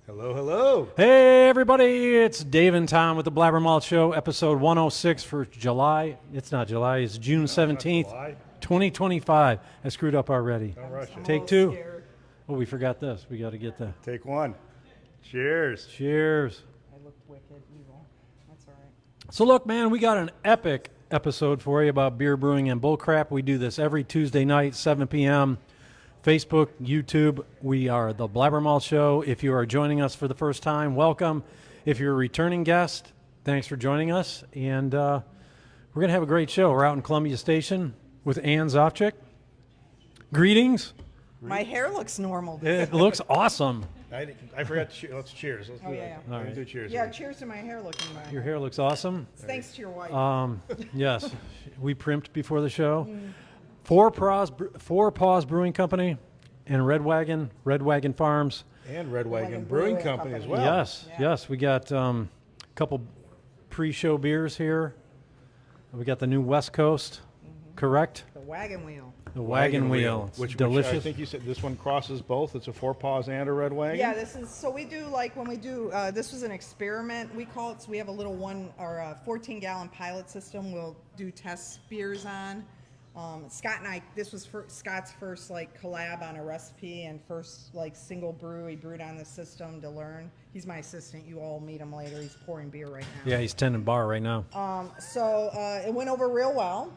Hello, hello. Hey, everybody. It's Dave and Tom with the BlabberMalt Show, episode 106 for July. It's not July. It's June 17th, July. 2025. I screwed up already. Don't rush it. Take two. Oh, we forgot this. We got to get the Take one. Cheers. cheers. I looked wicked evil. That's all right. So, look, man, we got an epic episode for you about beer brewing and bullcrap. We do this every Tuesday night, 7 p.m. Facebook, YouTube. We are the BlabberMalt Show. If you are joining us for the first time, welcome. If you're a returning guest, thanks for joining us. And we're going to have a great show. We're out in Columbia Station with Ann Zofchik. Greetings. My hair looks normal. It looks awesome. I forgot to let's cheers. Let's do that. yeah. All right. Do cheers. Yeah, cheers to my hair looking nice. Your hair looks awesome. It's thanks to your wife. Yes, we primped before the show. Four Paws Brewing Company and Red Wagon Farms. And Red Wagon Wagon Brewing Brewing Company as Company. well. Yes, Yeah. yes. We got a couple pre-show beers here. We got the new West Coast, correct? The wagon wheel. The Wagon Wheel. It's Which delicious. I think you said this one crosses both. It's a Four Paws and a Red Wagon. Yeah, this is so we do like when we do. This was an experiment we call it. So we have a little 14-gallon pilot system. We'll do test beers on. Scott and I. This was Scott's first like collab on a recipe and first like single brew. He brewed on the system to learn. He's my assistant. You all meet him later. He's pouring beer right now. Yeah, he's tending bar right now. So it went over real well.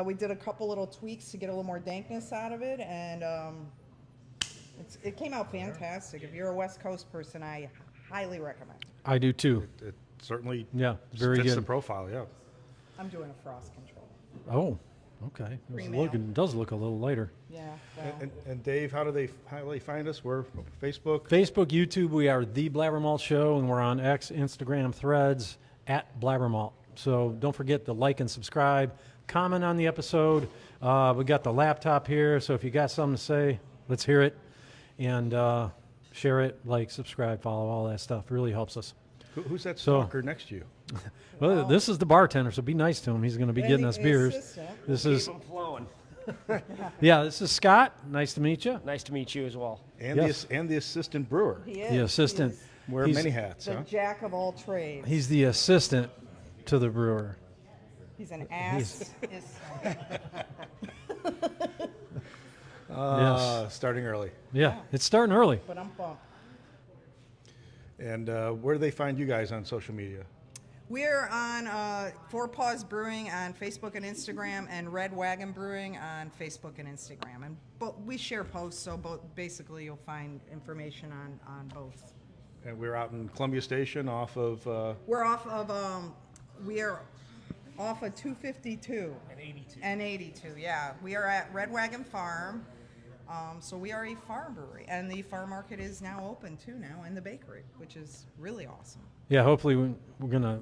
We did a couple little tweaks to get a little more dankness out of it, and it came out fantastic. If you're a West Coast person, I highly recommend. I do too. It certainly Yeah, very fits good. the profile, yeah. I'm doing a frost control. Oh, okay. Pre-mail. It does look a little lighter. Yeah. Well, And Dave, how do they find us? We're Facebook. Facebook, YouTube, we are the BlabberMalt Show, and we're on X, Instagram, Threads, at BlabberMalt. So don't forget to like and subscribe, comment on the episode. We got the laptop here, so if you got something to say, let's hear it. And share it, like, subscribe, follow, all that stuff. Really helps us. Who's that So- stalker next to you? Well, this is the bartender, so be nice to him. He's going to be and getting the us beers. assistant. This is, Keep 'em flowing. yeah, this is Scott. Nice to meet you. Nice to meet you as well. And Yes. the assistant brewer. He is. The assistant. He is Wear He's- many hats, the huh? jack of all trades. He's the assistant to the brewer. He's an ass. Starting early. Yeah, it's starting early. But I'm bummed. And where do they find you guys on social media? We're on Four Paws Brewing on Facebook and Instagram, and Red Wagon Brewing on Facebook and Instagram. And we share posts, so basically you'll find information on both. And we're out in Columbia Station off of We're off of we are off of 252 and 82. Yeah, we are at Red Wagon Farm. So we are a farm brewery, and the farm market is now open too now, and the bakery, which is really awesome. Yeah, hopefully we're going to,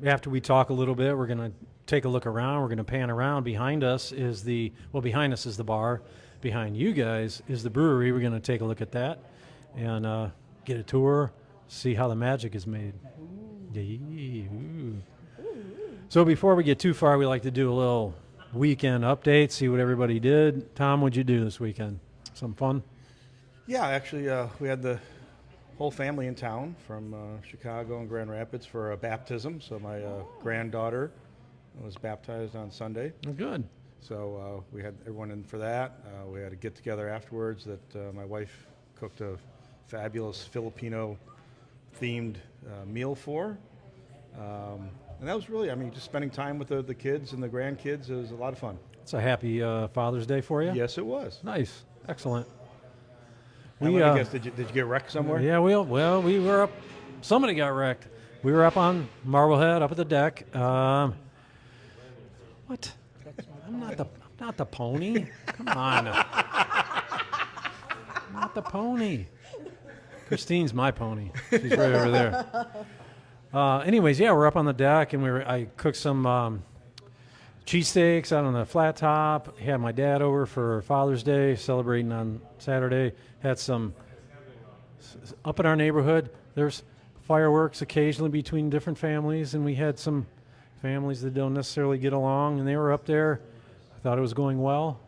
after we talk a little bit, we're going to take a look around. We're going to pan around. Behind us is the bar. Behind you guys is the brewery. We're going to take a look at that and get a tour, see how the magic is made. Ooh. So before we get too far, we like to do a little weekend update, see what everybody did. Tom, what'd you do this weekend? Some fun? Yeah, actually, we had the whole family in town from Chicago and Grand Rapids for a baptism. So my granddaughter was baptized on Sunday. Oh, good. So we had everyone in for that. We had a get-together afterwards that my wife cooked a fabulous Filipino-themed meal for. And that was really, just spending time with the kids and the grandkids. It was a lot of fun. It's a happy Father's Day for you? Yes, it was. Nice. Excellent. And let me guess, did you get wrecked somewhere? Yeah, we were up. Somebody got wrecked. We were up on Marblehead, up at the deck. What? I'm not the pony. Come on. I'm not the pony. Christine's my pony. She's right over there. Anyways, yeah, we're up on the deck, and I cooked some cheesesteaks out on the flat top. Had my dad over for Father's Day, celebrating on Saturday. Had some up in our neighborhood. There's fireworks occasionally between different families, and we had some families that don't necessarily get along, and they were up there. I thought it was going well,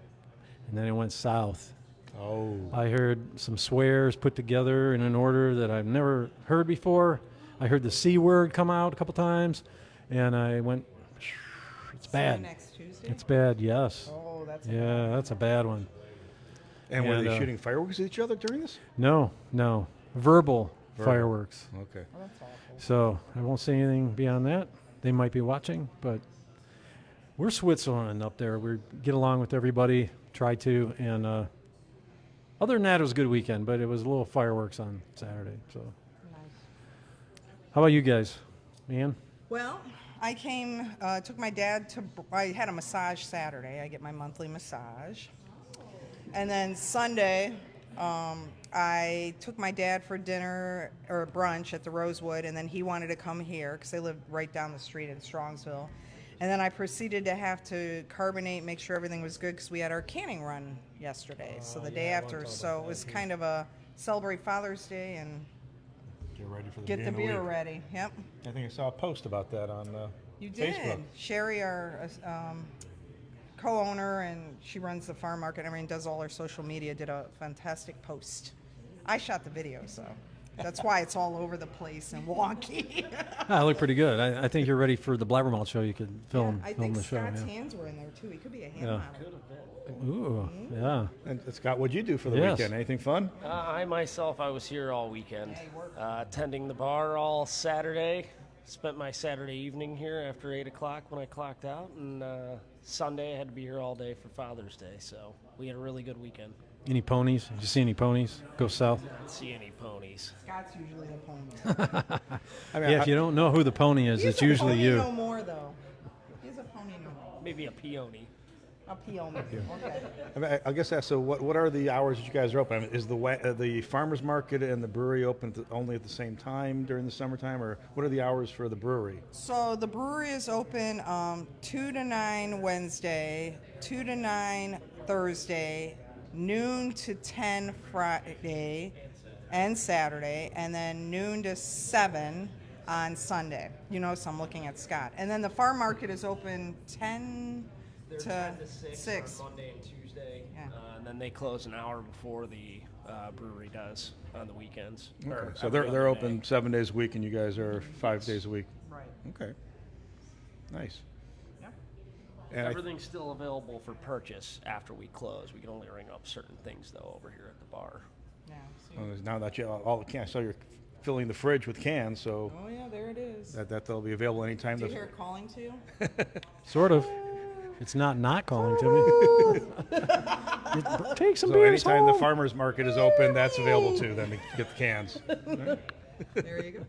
and then it went south. Oh. I heard some swears put together in an order that I've never heard before. I heard the C word come out a couple times, and I went, it's See you bad. next Tuesday. It's bad, yes. Oh, that's Yeah, that's a bad one. And were And, they shooting fireworks at each other during this? No. Verbal Verbal. fireworks. Okay. Oh, that's awful. So I won't say anything beyond that. They might be watching, but we're Switzerland up there. We get along with everybody, try to, and other than that, it was a good weekend, but it was a little fireworks on Saturday. So Nice. how about you guys, Ian? Well, I took my dad I had a massage Saturday. I get my monthly massage. And then Sunday, I took my dad for dinner or brunch at the Rosewood, and then he wanted to come here because they live right down the street in Strongsville. And then I proceeded to have to carbonate, make sure everything was good because we had our canning run yesterday. So the day after, so it was kind of a celebrate Father's Day and Get ready for the get the beer ready. Yep. I think I saw a post about that on You did. Facebook. Sherry, our co-owner, and she runs the farm market and everything, does all our social media, did a fantastic post. I shot the video, so that's why it's all over the place and wonky. I look pretty good. I think you're ready for the BlabberMalt show. You could film I film think the show. Scott's Yeah. hands were in there too. He could be a hand Yeah. model. Ooh, yeah. And Scott, what'd you do for the Yes. weekend? Anything fun? I myself, I was here all weekend, Yeah, you worked. attending the bar all Saturday. Spent my Saturday evening here after 8 o'clock when I clocked out, and Sunday I had to be here all day for Father's Day. So we had a really good weekend. Any ponies? Did you see any ponies go south? Didn't see any ponies. Scott's usually the pony. I mean, Yeah, if you don't know who the pony is, He's it's a usually pony you. no more, though. He's a pony no more. Maybe a peony. A peony. Okay. I guess that's so. What are the hours that you guys are open? I mean, is the farmers market and the brewery open only at the same time during the summertime, or what are the hours for the brewery? So the brewery is open 2 to 9 Wednesday, 2 to 9 Thursday, noon to 10 Friday and Saturday, and then noon to 7 on Sunday. So I'm looking at Scott. And then the farm market is open 10 They're to 10 to 6 6. on Monday and Tuesday, Yeah. and then they close an hour before the brewery does on the weekends. Okay. Or So every they're other open day. 7 days a week, and you guys are 5 days a week. Right. Okay. Nice. Yep. And Everything's still available for purchase after we close. We can only ring up certain things though over here at the bar. Yeah. So now that you all the cans, so you're filling the fridge with cans, so oh yeah, there it is. that'll be available anytime. Do you hear it calling to you? Sort of. It's not calling to me. Take some So beers anytime the home. farmers market is open, that's available too. Then to get the cans. There you go.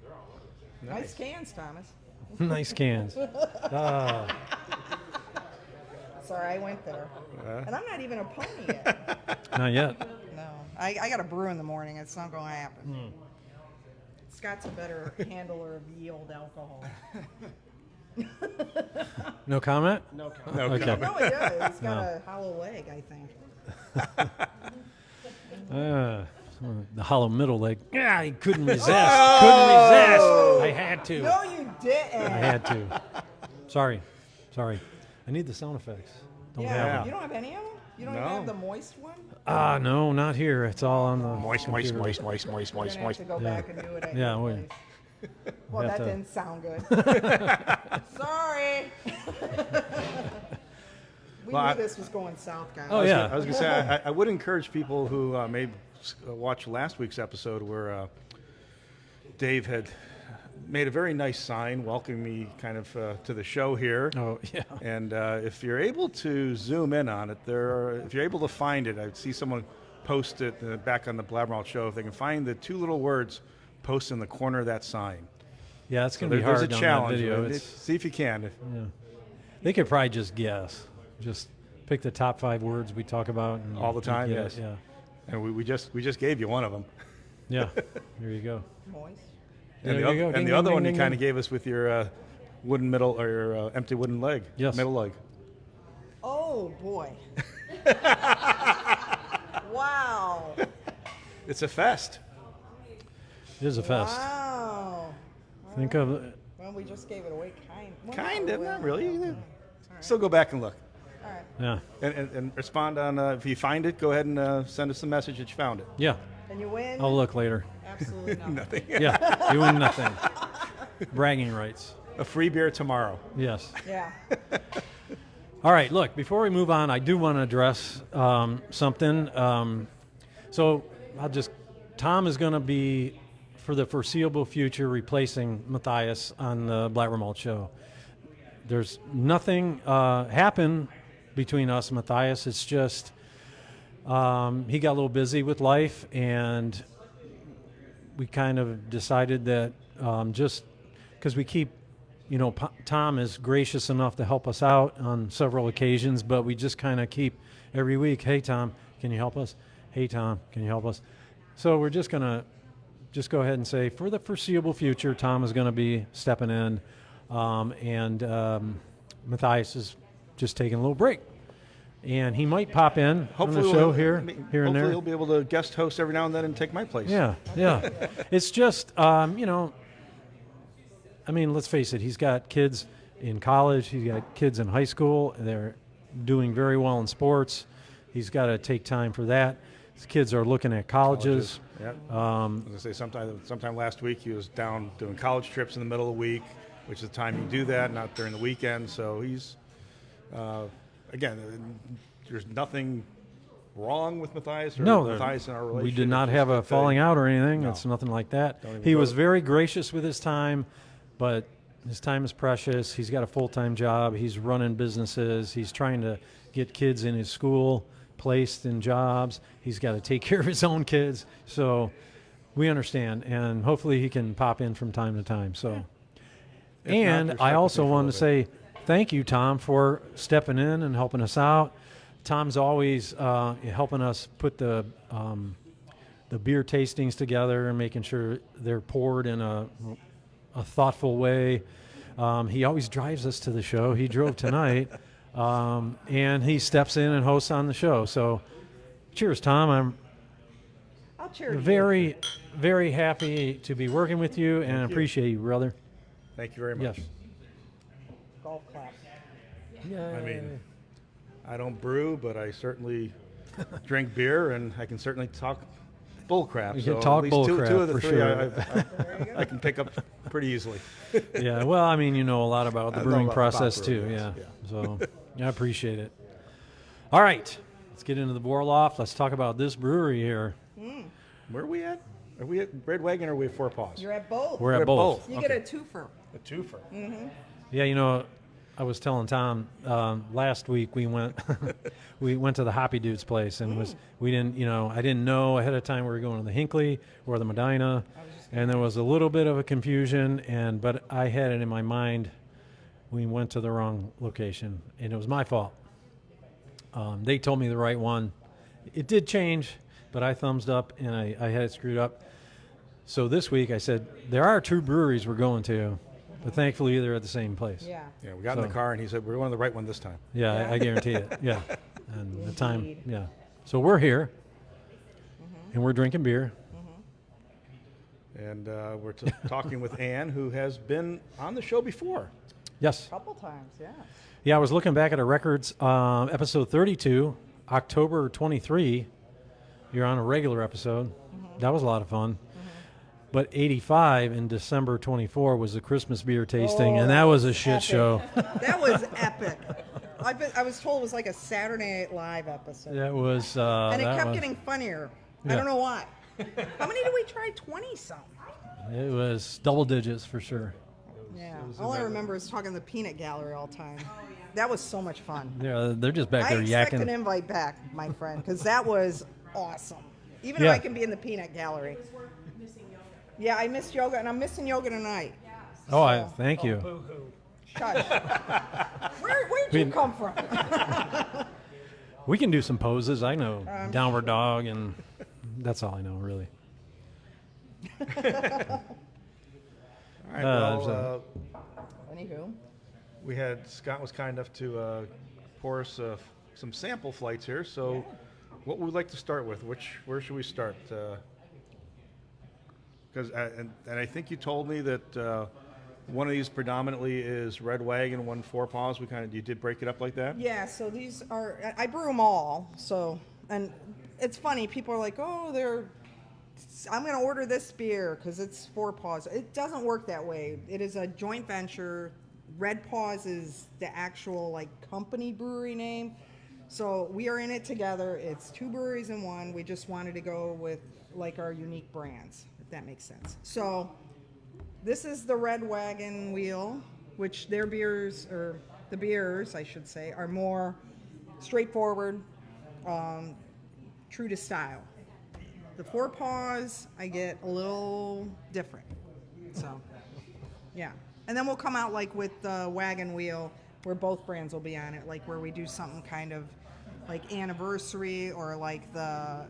Nice cans, Thomas. Nice cans. Ah, Sorry, I went there. And I'm not even a pony yet. not yet. No. I got to brew in the morning. It's not going to happen. Scott's a better handler of yield alcohol. No comment? No comment. No, Okay. comment. No, it does. He's got No. a hollow leg, I think. The hollow middle leg. Yeah, I couldn't resist. I had to. No, you didn't. I had to. Sorry. I need the sound effects. Don't have Yeah, them. you don't have any of them? You don't even No. have the moist one? No, not here. It's all on the Moist. You're going to have to go Yeah. back and do it at Yeah, your we- place. Well, have that to- didn't sound good. Sorry. We Well, knew this was going south, guys. Oh, yeah. I was going to say, I would encourage people who may watch last week's episode where Dave had made a very nice sign welcoming me kind of to the show here. Oh, yeah. And if you're able to zoom in on it, if you're able to find it, I see someone post it back on the BlabberMalt Show. If they can find the two little words posted in the corner of that sign. Yeah, it's going to be There's hard a on challenge. that video. But see if you can. Yeah. They could probably just guess. Just pick the top 5 words we talk about. And All the time, get yes. it. Yeah. And we just gave you one of them. Yeah. There you go. Moist. And There you go. Ding, the ding, other ding, one you ding, kind of ding. gave us with your wooden middle or your empty wooden leg. Yes. Middle leg. Oh, boy. Wow. It's a fest. It is a fest. Wow. Think of Well, we just gave it away, Kind of, not really. All right. Still go back and look. All right. Yeah. And respond on, if you find it, go ahead and send us a message that you found it. Yeah. And you win. I'll look later. Absolutely nothing. Nothing. Yeah. You win nothing. Bragging rights. A free beer tomorrow. Yes. Yeah. All right, look, before we move on, I do want to address something. Tom is going to be, for the foreseeable future, replacing Matthias on the BlabberMalt Show. There's nothing happened between us and Matthias. It's just he got a little busy with life, and we kind of decided that just because we keep, Tom is gracious enough to help us out on several occasions, but we just kind of keep every week, hey, Tom, can you help us? Hey, Tom, can you help us? So we're just going to go ahead and say, for the foreseeable future, Tom is going to be stepping in, and Matthias is just taking a little break. And he might pop in on the show here and there. Hopefully he'll be able to guest host every now and then and take my place. Yeah. It's just, let's face it, he's got kids in college, he's got kids in high school, they're doing very well in sports. He's got to take time for that. His kids are looking at colleges. Yeah. I was going to say, sometime last week he was down doing college trips in the middle of the week, which is the time you do that, not during the weekend. So he's, again, there's nothing wrong with Matthias or Matthias in our relationship. We did not have a falling out or anything. No. It's nothing like that. Don't even He go was to- very gracious with his time, but his time is precious. He's got a full-time job. He's running businesses. He's trying to get kids in his school placed in jobs. He's got to take care of his own kids. So we understand, and hopefully he can pop in from time to time. So, If not, and you're stuck I with also me for a wanted to little say thank you, Tom, for stepping in and helping us out. Tom's always helping us put the beer tastings together and making sure they're poured in a thoughtful way. He always drives us to the show. He drove tonight, and he steps in and hosts on the show. So, cheers, Tom. I'll cheer I'm you. very, very happy to be working with you and you. appreciate you, brother. Thank you very much. Yes. Golf clap. I mean, I don't brew, but I certainly drink beer, and I can certainly talk bull crap. You So can talk at least bull two crap, of the for three sure. I can pick up pretty easily. Yeah, well, I mean, you know a lot about the I know brewing about process brewing, too. yes, Yeah. yeah. So I appreciate it. All right, let's get into the boil off. Let's talk about this brewery here. Where are we at? Are we at Red Wagon or are we at Four Paws? You're at both. We're at both. You Okay. get a twofer. A twofer. Yeah, I was telling Tom last week we went we went to the Hoppy Dude's place and I didn't know ahead of time we were going to the Hinckley or the Medina, and there was a little bit of a confusion, but I had it in my mind we went to the wrong location, and it was my fault. They told me the right one. It did change, but I thumbs up and I had it screwed up. So this week I said there are two breweries we're going to, but thankfully they're at the same place. Yeah. Yeah, we got in So- the car and he said, we're going to the right one this time. Yeah, Yeah. I guarantee it. Yeah. And the time, Indeed. yeah. So we're here, and we're drinking beer. And we're talking with Ann, who has been on the show before. Yes. Couple times, yeah. Yeah, I was looking back at our records. Episode 32, October 23, you're on a regular episode. That was a lot of fun. But 85 in December 24 was the Christmas beer tasting, and that was a shit Epic. show. That was epic. I was told it was like a Saturday Night Live episode. That was. And it that kept was, getting funnier. Yeah. I don't know why. How many did we try? 20-something. It was double digits for sure. Yeah. All I remember is talking to the peanut gallery all the time. That was so much fun. They're just back I there expect yakking. an invite back, my friend, because that was awesome. Even Yeah. if I can be in the peanut gallery. Yeah, I missed yoga, and I'm missing yoga tonight. Oh, thank you. Shush. Where'd you come from? We can do some poses. I know downward dog, and that's all I know, really. All right, well, so- Anywho. Scott was kind enough to pour us some sample flights here. So what would we like to start with? Where should we start? Because and I think you told me that one of these predominantly is Red Wagon, one Four Paws. You did break it up like that? Yeah, so these are, I brew them all. So, and it's funny, people are like, oh, I'm going to order this beer because it's Four Paws. It doesn't work that way. It is a joint venture. Red Paws is the actual like company brewery name. So we are in it together. It's two breweries in one. We just wanted to go with like our unique brands, if that makes sense. So this is the Red Wagon Wheel, which their beers, or the beers, I should say, are more straightforward, true to style. The Four Paws, I get a little different. So, yeah. And then we'll come out like with the Wagon Wheel, where both brands will be on it, like where we do something kind of like anniversary or like the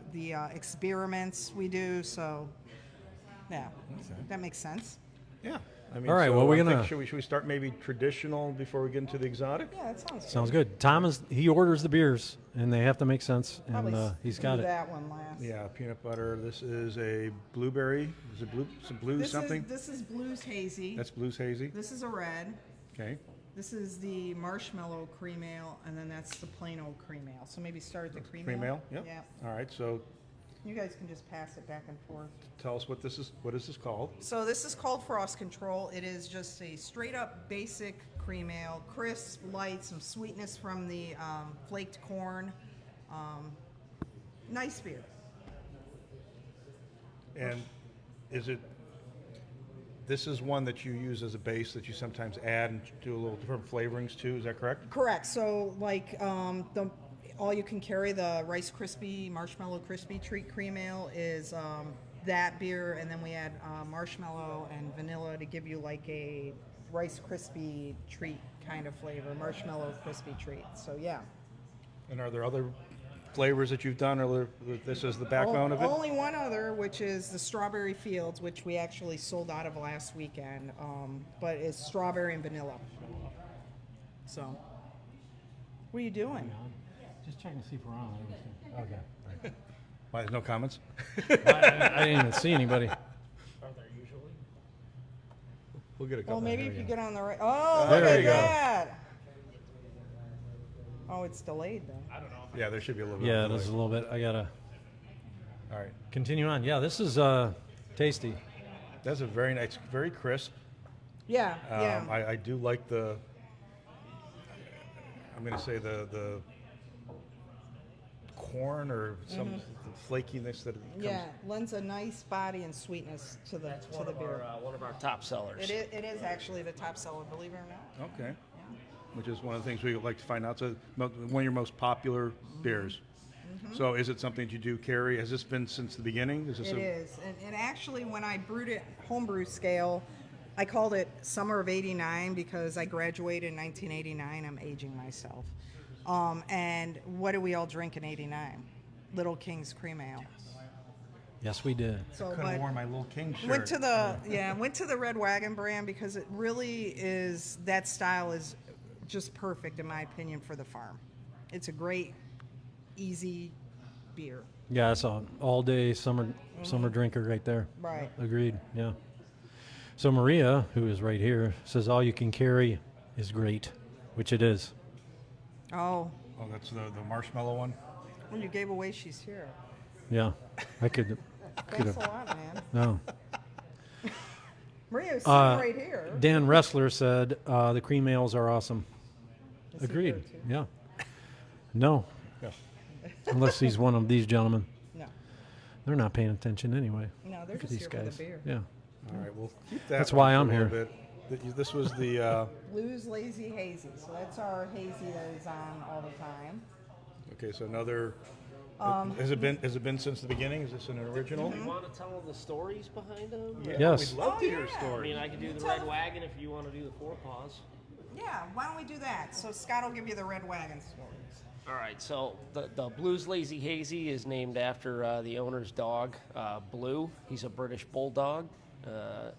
experiments we do. So, yeah, that makes sense. Yeah. I mean, All right, so well, we're I think gonna- should we start maybe traditional before we get into the exotic? Yeah, that sounds good. Sounds good. Tom he orders the beers, and they have to make sense, Probably and he's got do it. that one last. Yeah, peanut butter. This is a blueberry. Is it blue? Some blue This something? is Blues Hazy. That's Blues Hazy. This is a red. Okay. This is the marshmallow cream ale, and then that's the plain old cream ale. So maybe start at the cream ale. Cream ale. Yep. Yeah. All right. So You guys can just pass it back and forth. tell us what this is. What is this called? So this is called Frost Control. It is just a straight up basic cream ale, crisp, light, some sweetness from the flaked corn. Nice beer. And is it? This is one that you use as a base that you sometimes add and do a little different flavorings to. Is that correct? Correct. So like the all you can carry, the Rice Krispie Marshmallow Crispy Treat Cream Ale is that beer, and then we add marshmallow and vanilla to give you like a Rice Krispie treat kind of flavor, marshmallow crispy treat. So yeah. And are there other flavors that you've done, or this is the backbone of it? Only one other, which is the Strawberry Fields, which we actually sold out of last weekend, but it's strawberry and vanilla. So, what are you doing? Just checking to see if we're on. Okay. Why, there's no comments? I didn't even see anybody. Are there usually? We'll get a couple. Well, maybe There if we you go. get on the right. Oh, There look at you go. that! Oh, it's delayed though. I don't know. Yeah, there should be a little bit. Yeah, of there's a delay. little bit. I gotta All right. continue on. Yeah, this is tasty. That's a very nice, very crisp. Yeah, yeah. I do like the. I'm going to say the corn or some flakiness that it comes. Yeah, lends a nice body and sweetness to the That's to one the of beer. one of our top sellers. It is actually the top seller, believe it or not. Okay. Which is one of the things we would like to find out. So, one of your most popular beers. So, is it something that you do carry? Has this been since the beginning? Is this It is, and actually, when I brewed it homebrew scale, I called it Summer of '89 because I graduated in 1989. I'm aging myself. And what do we all drink in '89? Little King's Cream Ale. Yes, we did. So, Could but have worn my little king shirt. went to the Red Wagon brand because it really is, that style is just perfect in my opinion for the farm. It's a great, easy beer. Yeah, it's an all-day summer drinker right there. Right. Agreed. Yeah. So Maria, who is right here, says all you can carry is great, which it is. Oh, Oh, that's the marshmallow one. well, you gave away she's here. Yeah, I could Thanks have. a lot, man. No. Maria's sitting right here. Dan Wrestler said the cream ales are awesome. Is he Agreed. here too? Yeah. No, Yeah. unless he's one of these gentlemen. No, They're not paying attention anyway. no, they're Look at just these here guys. for the beer. Yeah. All right, we'll keep that. That's one why for a I'm little here. bit. This was the. Blues Lazy Hazy. So that's our hazy that is on all the time. Okay, so another. Has it been since the beginning? Is this an original? Do you want to tell the stories behind them? Yeah, Yes. We'd love Oh, to hear yeah. I stories. mean, I could do the Tell Red them. Wagon if you want to do the Four Paws. Yeah, why don't we do that? So Scott will give you the Red Wagon stories. All right, so the Blues Lazy Hazy is named after the owner's dog, Blue. He's a British bulldog,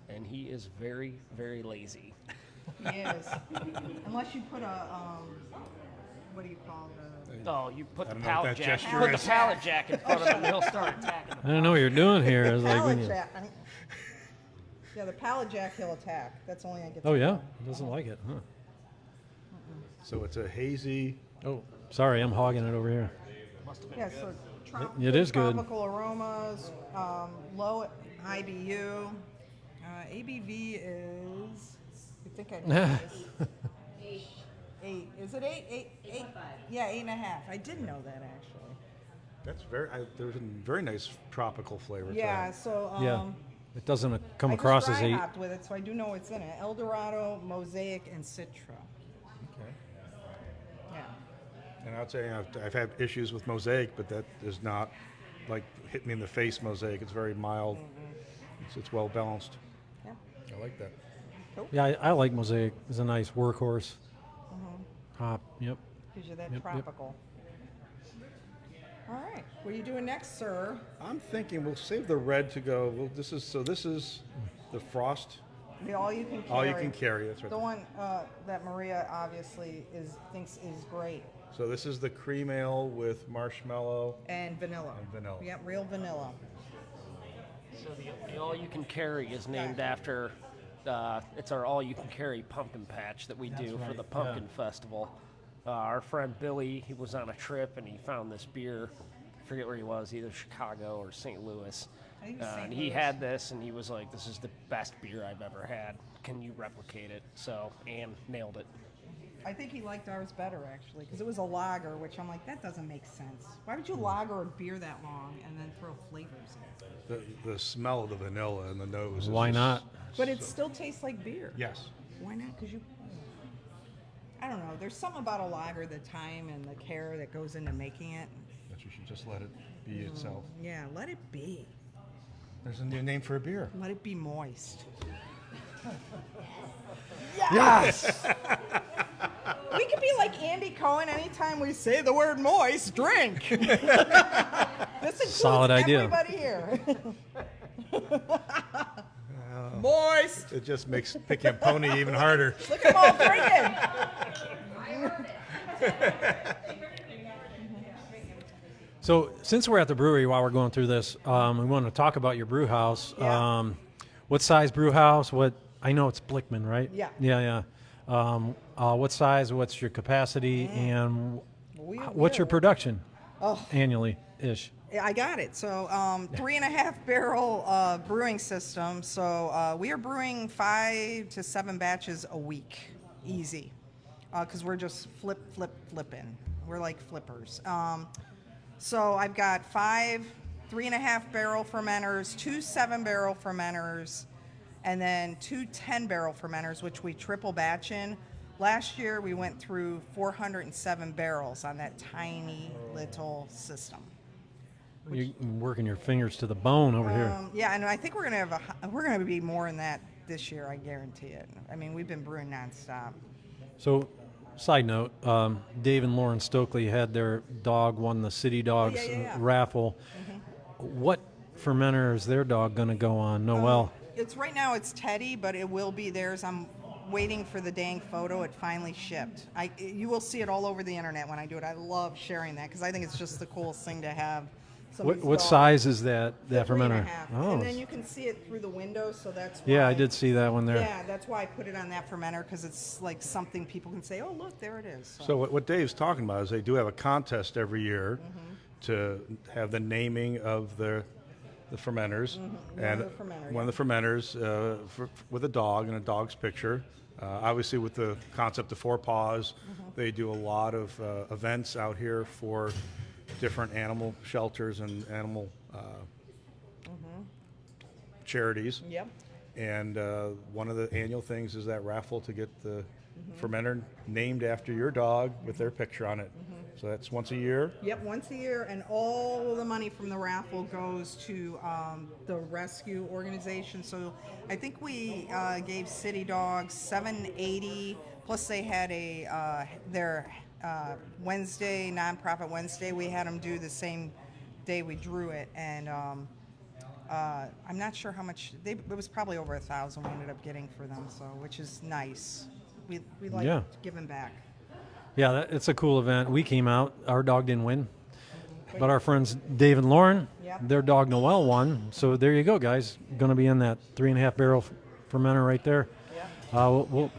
and he is very, very lazy. He is. Unless you put a, what do you call the... Oh, you put I the don't know what pallet that jack. gesture Put the is. pallet jack in front of him, and he'll start attacking. I don't know what you're doing here. It's like when Pallet you, jack. Yeah, the pallet jack he'll attack. That's only I get. Oh to yeah, know. he doesn't like it, huh? So it's a hazy. Oh, sorry, I'm hogging it over here. Yeah, so It is good. tropical aromas, low IBU. ABV is. I think I know this. 8. Is it 8? 8. Yeah, 8.5. I did know that actually. That's there's a very nice tropical flavor. Yeah, to it. so Yeah, it doesn't come I across just as dry 8. hopped with it, so I do know what's in it. Eldorado, Mosaic, and Citra. Okay. Yeah. And I'd say I've had issues with Mosaic, but that is not like hit me in the face Mosaic. It's very mild. It's well balanced. Yeah. I like that. Yeah, I like Mosaic. It's a nice workhorse. Hop, yep. Gives you that Yep, yep. tropical. All right. What are you doing next, sir? I'm thinking we'll save the red to go. Well, this is the Frost The all you can carry. all you can carry. That's right. The one that Maria obviously thinks is great. So this is the cream ale with marshmallow. And vanilla. And vanilla. Yep, real vanilla. So the all you can carry is named after. It's our all you can carry pumpkin patch that we do for the pumpkin festival. Our friend Billy, he was on a trip and he found this beer. I forget where he was, either Chicago or St. Louis. I think it was St. And he Louis. had this and he was like, "This is the best beer I've ever had. Can you replicate it?" So Ann nailed it. I think he liked ours better actually, because it was a lager, which I'm like, that doesn't make sense. Why would you lager a beer that long and then throw flavors in? The smell of the vanilla in the nose. is Why just- not? But it still tastes like beer. Yes. Why not? Because I don't know. There's something about a lager, the time and the care that goes into making it. That you should just let it be itself. Yeah, let it be. There's a new name for a beer. Let it be moist. Yes! We could be like Andy Cohen. Anytime we say the word moist, drink. This includes Solid idea. everybody here. Moist. It just makes picking a pony even harder. Look at them all drinking. So since we're at the brewery while we're going through this, we want to talk about your brew house. Yeah. What size brew house? What I know it's Blickman, right? Yeah. Yeah. What size? What's your capacity? And what's your production annually ish? I got it. So 3.5 barrel brewing system. So we are brewing 5 to 7 batches a week, easy, because we're just flipping. We're like flippers. So I've got 5 3.5 barrel fermenters, 2 7-barrel fermenters, and then 2 10-barrel fermenters, which we triple batch in. Last year we went through 407 barrels on that tiny little system. You're working your fingers to the bone over here. Yeah, and I think we're gonna be more than that this year. I guarantee it. I mean, we've been brewing nonstop. So, side note, Dave and Lauren Stokely had their dog won the City Dogs yeah. raffle. What fermenter is their dog going to go on? Noel. It's right now. It's Teddy, but it will be theirs. I'm waiting for the dang photo. It finally shipped. You will see it all over the internet when I do it. I love sharing that because I think it's just the coolest thing to have. What size is that fermenter? 3.5. And then you can see it through the window, so that's why. Yeah, I did see that one there. Yeah, that's why I put it on that fermenter because it's like something people can say, oh, look, there it is. So what Dave's talking about is they do have a contest every year to have the naming of the fermenters, and one of the fermenters with a dog and a dog's picture. Obviously, with the concept of Four Paws, they do a lot of events out here for different animal shelters and animal charities. Yep. And one of the annual things is that raffle to get the fermenter named after your dog with their picture on it. So that's once a year. Yep, once a year, and all of the money from the raffle goes to the rescue organization. So I think we gave City Dogs $780, plus they had their Wednesday, nonprofit Wednesday. We had them do the same day we drew it, and I'm not sure how much. It was probably over $1,000 we ended up getting for them, so which is nice. We like giving back. Yeah, it's a cool event. We came out. Our dog didn't win, but our friends Dave and Lauren, their dog Noel won. So there you go, guys. Going to be in that 3.5 barrel fermenter right there. Yeah. We'll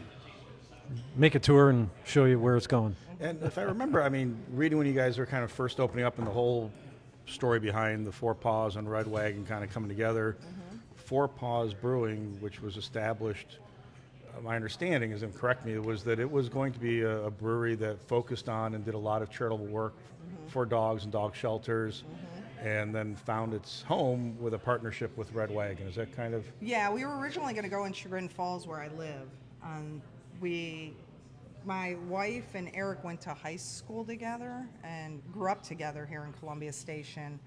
make a tour and show you where it's going. And if I remember, I mean, reading when you guys were kind of first opening up and the whole story behind the Four Paws and Red Wagon kind of coming together, Four Paws Brewing, which was established, my understanding is, and correct me, was that it was going to be a brewery that focused on and did a lot of charitable work for dogs and dog shelters, and then found its home with a partnership with Red Wagon. Is that kind of? Yeah, we were originally going to go in Chagrin Falls where I live. My wife and Eric went to high school together and grew up together here in Columbia Station.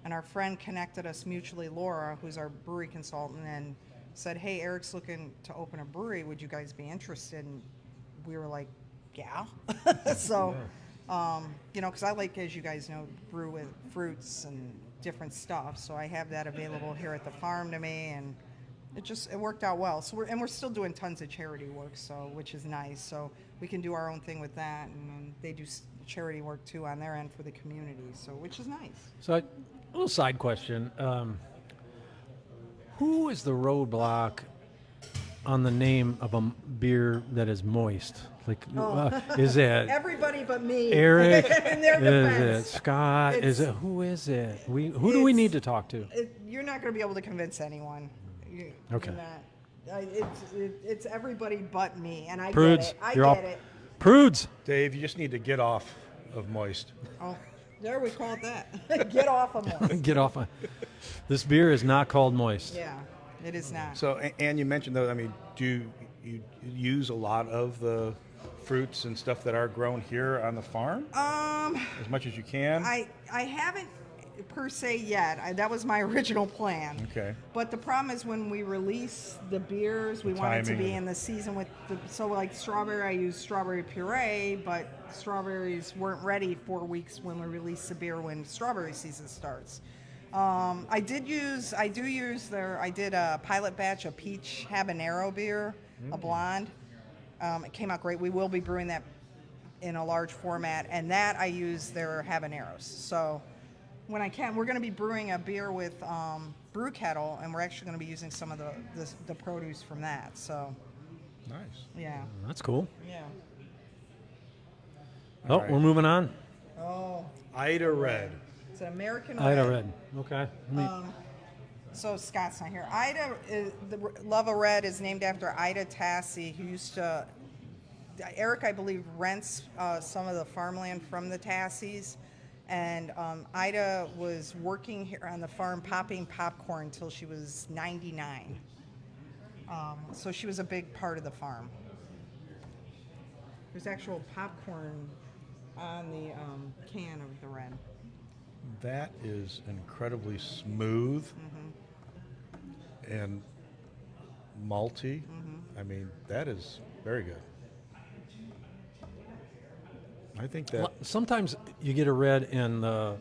And our friend connected us mutually, Laura, who's our brewery consultant, and said, hey, Eric's looking to open a brewery. Would you guys be interested? And we were like, yeah. So, because I like, as you guys know, brew with fruits and different stuff. So I have that available here at the farm to me, and it worked out well. So we're still doing tons of charity work, so which is nice. So we can do our own thing with that, and they do charity work too on their end for the community. So which is nice. So, a little side question: who is the roadblock on the name of a beer that is moist? Like, is it Everybody but me. Eric? In their Is defense. it Scott? Is it who is it? Who do we need to talk to? You're not going to be able to convince anyone. Okay. It's everybody but me, and I Prudes, get it. I you're all get it. prudes. Dave, you just need to get off of moist. Oh, there we call it that. Get off of more. Get off. This beer is not called moist. Yeah, it is not. So, and you mentioned though, I mean, do you use a lot of the fruits and stuff that are grown here on the farm? As much as you can? I haven't per se yet. That was my original plan. Okay. But the problem is when we release the beers, we want it to timing. be in the season with so like strawberry, I use strawberry puree, but strawberries weren't ready 4 weeks when we release the beer when strawberry season starts. I did use a pilot batch of peach habanero beer, a blonde. It came out great. We will be brewing that in a large format, and that I use their habaneros. So when I can, we're going to be brewing a beer with brew kettle, and we're actually going to be using some of the produce from that. So Nice. yeah, That's cool. yeah. Oh, right. we're moving on. Oh, Ida Red. it's an American Ida Red. Okay. So Scott's not here. Ida, the Love of Red is named after Ida Tassi, who used to. Eric, I believe, rents some of the farmland from the Tassis, and Ida was working here on the farm popping popcorn until she was 99. So she was a big part of the farm. There's actual popcorn on the can of the red. That is incredibly smooth and malty. I mean, that is very good. I think that Sometimes you get a red and the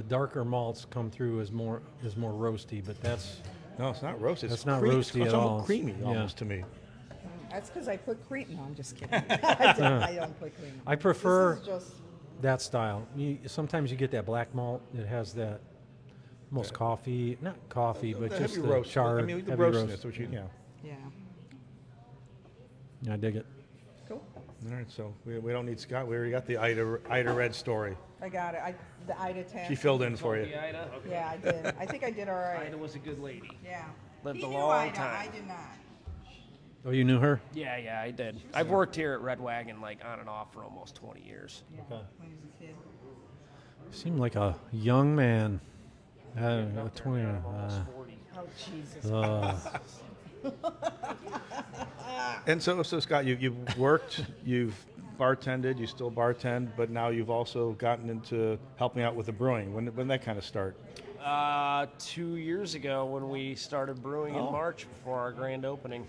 darker malts come through as more roasty, but that's no, it's not roasted. That's It's not creamy. roasty it's at almost all. creamy Yeah. almost to me. That's because I put cream. No, I'm just kidding. I don't put cream. I prefer This is just that style. Sometimes you get that black malt that has that almost coffee, not coffee, but The just heavy the roast. charred I mean, the heavy roastiness, roast. which yeah. Yeah, I dig it. Cool. All right, so we don't need Scott. We already got the Ida Red story. I got it. The Ida test. She filled in for you. The Ida? Okay. Yeah, I did. I think I did all right. Ida was a good lady. Yeah. Lived He a knew long Ida. time. I did not. Oh, you knew her? Yeah, I did. I've worked here at Red Wagon like on and off for almost 20 years. Yeah. Okay. When he was a kid. Seemed like a young man. Getting up there 20. now, almost 40. Oh Jesus. And so Scott, you've worked, you've bartended, you still bartend, but now you've also gotten into helping out with the brewing. When did that kind of start? 2 years ago when we started brewing in March before our grand opening.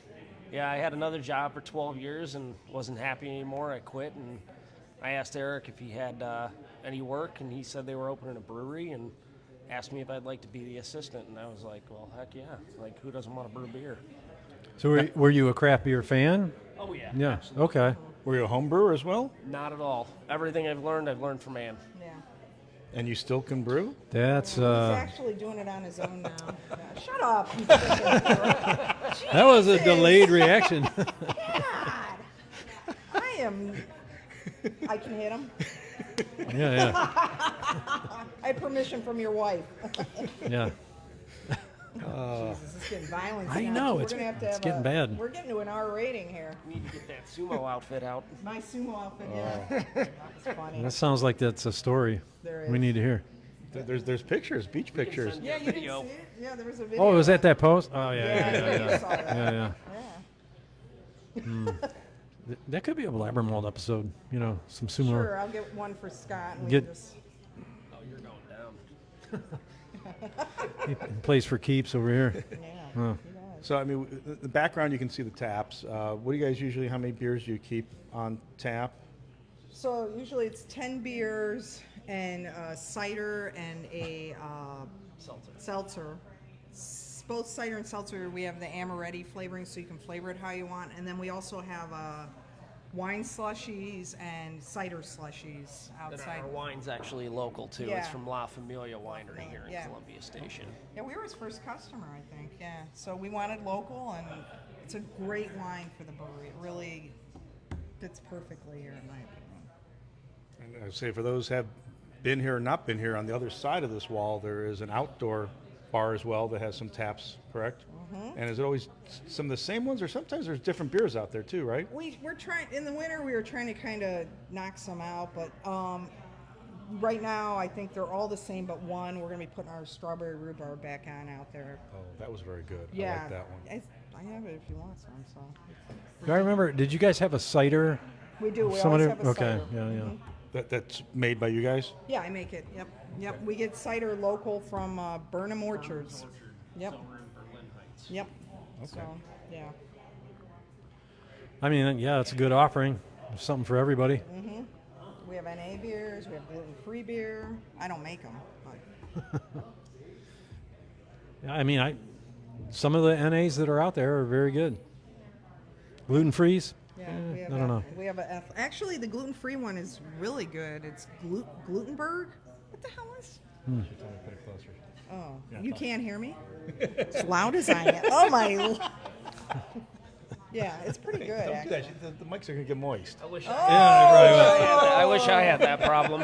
Yeah, I had another job for 12 years and wasn't happy anymore. I quit, and I asked Eric if he had any work, and he said they were opening a brewery and asked me if I'd like to be the assistant, and I was like, well, heck yeah. Like, who doesn't want to brew beer? So were you a craft beer fan? Oh, yeah. Yeah. Okay. Were you a home brewer as well? Not at all. Everything I've learned from Ann. Yeah. And you still can brew? That's He's actually doing it on his own now. Yeah, shut up. That was a delayed reaction. God. I can hit him. Yeah, I have permission from your wife. yeah. Jesus, it's getting violent. I now, know, too. it's- We're gonna have to it's have getting bad. We're getting to an R rating here. We need to get that sumo outfit out. My sumo outfit, yeah. That's funny. That sounds like that's a story There we is. need to hear. There's pictures, beach pictures. send Yeah, you didn't Video. see it? Yeah, there was a video. Oh, was that on that post? Oh, it. yeah, you saw that. yeah. Yeah. That could be a BlabberMalt episode. You know, some sumo. Sure, I'll get one for Scott. And we Get- can just... Oh, you're going down. Place for keeps over here. Yeah. Oh. he does. So I mean, the background you can see the taps. What do you guys usually? How many beers do you keep on tap? So usually it's 10 beers and cider and a seltzer. Both cider and seltzer, we have the amaretti flavoring, so you can flavor it how you want. And then we also have wine slushies and cider slushies And outside. our wine's actually local too. Yeah. It's from La Familia Winery here in Yeah. Columbia Station. Yeah, we were his first customer, I think. Yeah, so we wanted local, and it's a great wine for the brewery. It really fits perfectly here, in my opinion. And I say for those who have been here or not been here, on the other side of this wall there is an outdoor bar as well that has some taps, correct? And is it always some of the same ones, or sometimes there's different beers out there too, right? We're trying in the winter. We were trying to kind of knock some out, but right now I think they're all the same. But one, we're gonna be putting our strawberry rhubarb back on out there. Oh, that was very good. I Yeah, like that one. I have it if you want some. So Do I remember? Did you guys have a cider? we do. We Somebody- always have a okay, cider. yeah, yeah. Mhm. That's made by you guys? Yeah, I make it. Yep. We get cider local from Burnham Orchards. Yep. Yep. So yeah. I mean, yeah, it's a good offering. There's something for everybody. We have NA beers. We have gluten-free beer. I don't make them. But Yeah, I mean, some of the NAs that are out there are very good. Gluten freeze. yeah, we have I don't know. We have actually the gluten-free one is really good. It's Glutenberg. What the hell is? Oh, you can't hear me? As loud as I am. Oh my. Yeah, it's pretty good. Don't do Actually. that. The mics are gonna get moist. I wish, Oh, I wish I had that problem.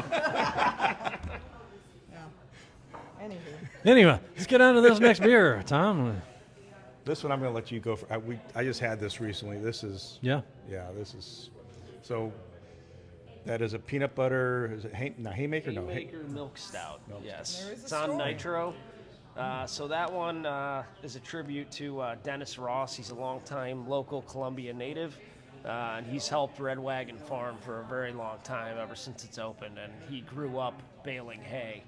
Anywho. Anyway, let's get on to this next beer, Tom. This one I'm gonna let you go for. I just had this recently. This is Yeah. this is so. That is a peanut butter. Is it Haymaker? No, Haymaker Milk Stout. Yes, There is a it's on story. nitro. So that one is a tribute to Dennis Ross. He's a longtime local Columbia native, and he's helped Red Wagon Farm for a very long time, ever since it's opened. And he grew up baling hay,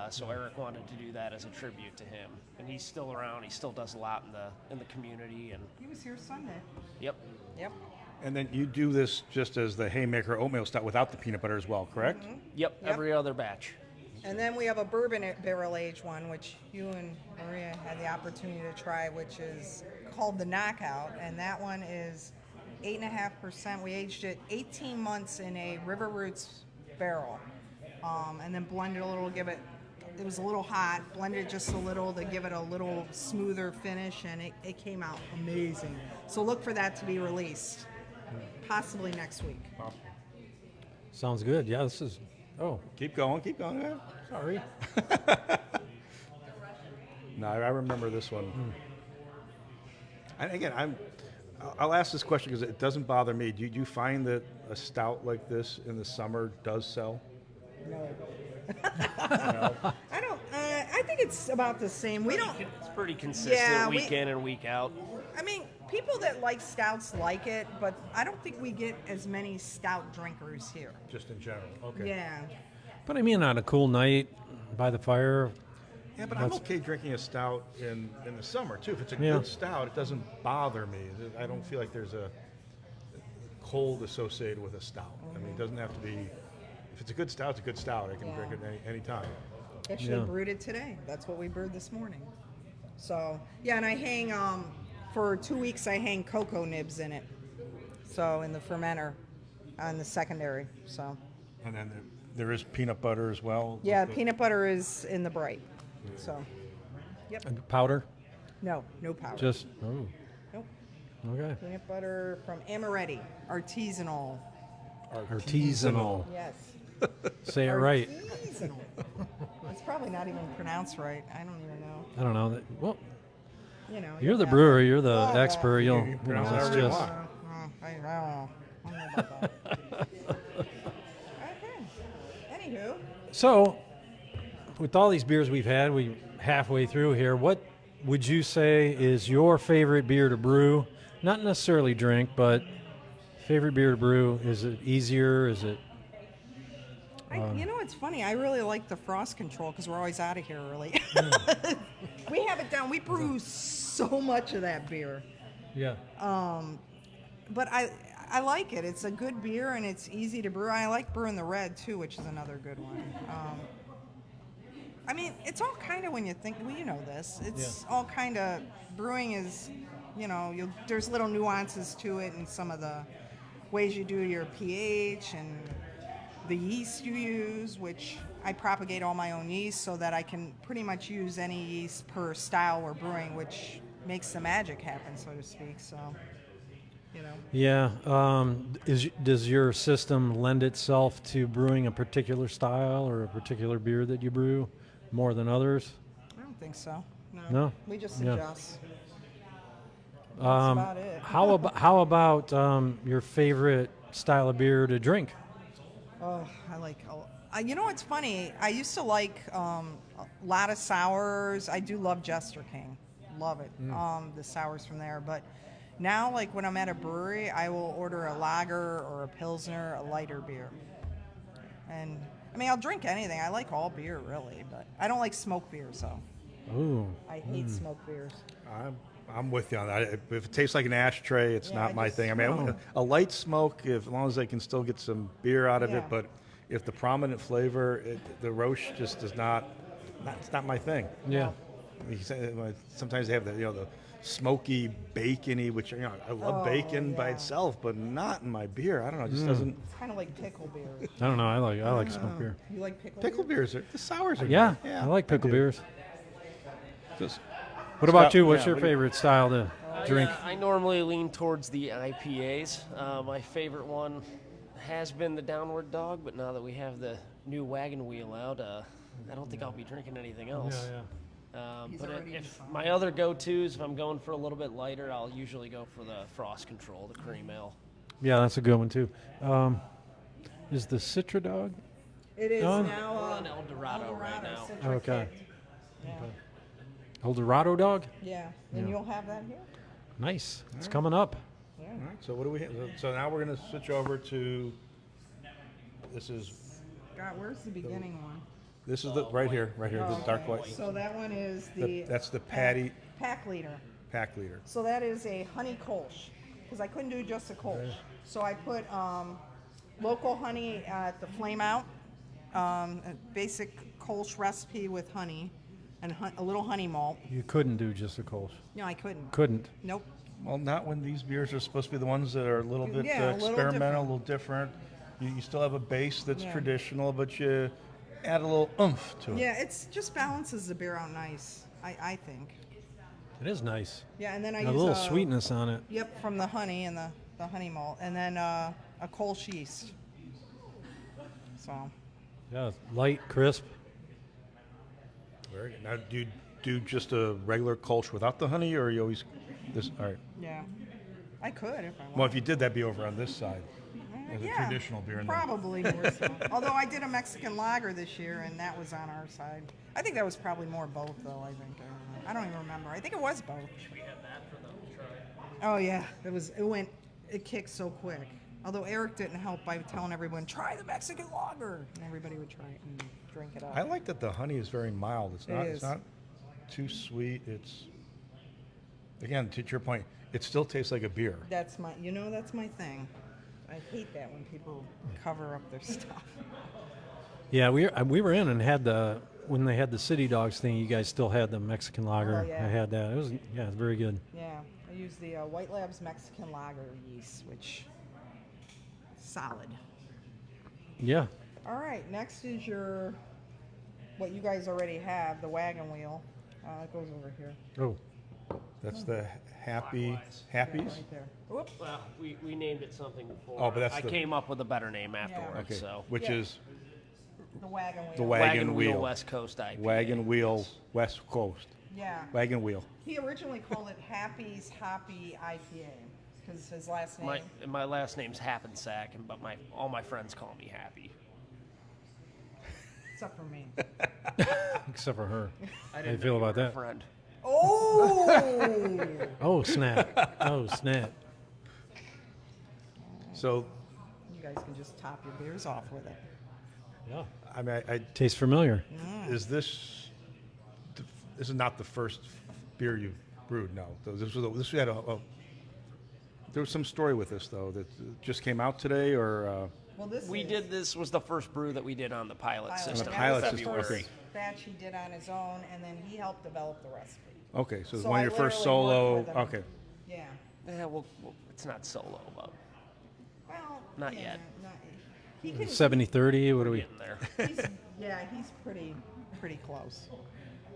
so Eric wanted to do that as a tribute to him. And he's still around. He still does a lot in the community. And He was here Sunday. yep, Yep. And then you do this just as the Haymaker oatmeal stout without the peanut butter as well, correct? yep, every other batch. And then we have a bourbon barrel aged one, which you and Maria had the opportunity to try, which is called the Knockout. And that one is 8.5%. We aged it 18 months in a River Roots barrel. And then blended a little, it was a little hot, blended it just a little to give it a little smoother finish, and it came out amazing. So look for that to be released, possibly next week. Sounds good. Yeah, this is. Oh, Keep going. Man. sorry. No, I remember this one. And again, I'll ask this question because it doesn't bother me. Do you find that a stout like this in the summer does sell? No. I don't. I think it's about the same. We don't. It's pretty consistent Yeah, week in and week out. I mean, people that like stouts like it, but I don't think we get as many stout drinkers here. Just in general. Okay. Yeah. But I mean, on a cool night by the fire. Yeah, but I'm okay drinking a stout in the summer too. If it's a Yeah. good stout, it doesn't bother me. I don't feel like there's a cold associated with a stout. I mean, it doesn't have to be. If it's a good stout, it's a good stout. I can drink it any time. Actually Yeah. brewed it today. That's what we brewed this morning. So yeah, and I hang for 2 weeks. I hang cocoa nibs in it. So in the fermenter, on the secondary. So And then there is peanut butter as well. yeah, peanut butter is in the bright. So Powder. no powder. Just. Oh. Nope. Okay. Peanut butter from Amaretti, artisanal. Artisanal. Yes. Say it right. Artisanal. It's probably not even pronounced right. I don't even know. I don't know. Well, You know. you're you the have brewer. it. You're the Oh, expert. You You'll, can you know, pronounce it it's however you just. want. I don't know. I don't know about that. Okay. Anywho. So, with all these beers we've had, we halfway through here. What would you say is your favorite beer to brew? Not necessarily drink, but favorite beer to brew. Is it easier? Is it? You know, it's funny. I really like the frost control because we're always out of here early. We have it down. We brew so much of that beer. Yeah. But I like it. It's a good beer and it's easy to brew. I like brewing the red too, which is another good one. I mean, it's all kind of when you think. Well, you know this. It's all kind of brewing is, you know, there's little nuances to it and some of the ways you do your pH and the yeast you use, which I propagate all my own yeast so that I can pretty much use any yeast per style we're brewing, which makes the magic happen, so to speak. So, you know. Yeah. Does your system lend itself to brewing a particular style or a particular beer that you brew more than others? I don't think so. No? We just Yeah. adjust. That's about it. How about your favorite style of beer to drink? Oh, I like. You know what's funny? I used to like a lot of sours. I do love Jester King. Love it. The sours from there. But now, like when I'm at a brewery, I will order a lager or a pilsner, a lighter beer. And I mean, I'll drink anything. I like all beer, really, but I don't like smoked beers, so Ooh. I hate smoked beers. I'm with you on that. If it tastes like an ashtray, it's Yeah, not I my just- thing. I mean, a light smoke, as long as I can still get some beer out of Yeah. it. But if the prominent flavor, the roche just does not. It's not my thing. Yeah. Sometimes they have the smoky, bacony, which I love bacon by yeah. itself, but not in my beer. I don't know. It just doesn't. It's kind of like pickle beer. I don't know. I like smoked beer. You like pickle? Pickle beer? beers the sours are Yeah, good. I like pickle do. beers. Just- What about Scott, you? What's yeah, your what do you- favorite style to drink? I normally lean towards the IPAs. My favorite one has been the Downward Dog, but now that we have the new wagon wheel out, I don't think I'll be drinking anything else. He's But already if decided. my other go-tos, if I'm going for a little bit lighter, I'll usually go for the Frost Control, the cream ale. Yeah, that's a good one too. Is the Citra Dog? It is Done? now. We're on El Dorado right now. Citra Okay. kicked. Yeah. Eldorado Dog? Yeah. And you'll have that here? Nice. It's coming up. Yeah. All right. So what do we? So now we're going to switch over to. This is God, where's the beginning one? the right here, the dark Okay, white. So that one is That's the patty pack leader. pack leader. So that is a honey kolsch because I couldn't do just a kolsch. So I put local honey at the flame out, a basic kolsch recipe with honey and a little honey malt. You couldn't do just a Kolsch. No, I couldn't. Couldn't. Nope. Well, not when these beers are supposed to be the ones that are a little bit Yeah, a little experimental, a different. little different. You still have a base that's Yeah. traditional, but you add a little oomph to it. Yeah, it's just balances the beer out nice. I think. It is nice. Yeah, and then I A use little sweetness on it. Yep, from the honey and the honey malt, and then a kolsch yeast. So. Yeah, light, crisp. Very good. Now, do you do just a regular Kolsch without the honey, or you always this? All right. Yeah, I could if I wanted. Well, if you did, that'd be over on this side. As a Yeah, traditional beer. And then- probably more so. Although I did a Mexican lager this year, and that was on our side. I think that was probably more both, though. I think I don't even remember. I think it was both. We had that for them to try. Oh yeah, it kicked so quick. Although Eric didn't help by telling everyone try the Mexican lager, and everybody would try it and drink it up. I like that the honey is very mild. It's It not. is. It's not too sweet. It's again to your point. It still tastes like a beer. That's my thing. I hate that when people cover up their stuff. Yeah, we were in and had when they had the City Dogs thing. You guys still had the Mexican lager. Oh, yeah. I had that. It was it's very good. Yeah, I use the White Labs Mexican lager yeast, which is solid. Yeah. All right, next is what you guys already have, the wagon wheel. It goes over here. Oh, That's the Happies. Right there. Whoop. Well, we named it something before. Oh, but that's I the- came up with a better name afterwards. Okay, So which Yeah. is The wagon wheel. the Wagon Wheel Wheel. West Coast IPA. Wagon Wheel West Coast. Yeah. Wagon Wheel. He originally called it Happy's Hoppy IPA because his last name. My last name's Happensack, but all my friends call me Happy. Except for me. Except for her. I How you didn't feel know about were a that? friend. Oh! Oh, snap. Oh, snap. So, You guys can just top your beers off with it. Yeah. I mean, Tastes familiar. is this is not the first beer you brewed? No, this had there was some story with this though that just came out today, or Well, this This was the first brew that we did on the pilot system. On the pilot That was system, the first okay. batch he did on his own, and then he helped develop the recipe. okay, so it's So one I of your first literally solo. worked with him. Okay, Yeah. Yeah, well, it's not solo, but Well, Not yeah, yet. He can. 70-30, what do we? getting there. He's pretty close.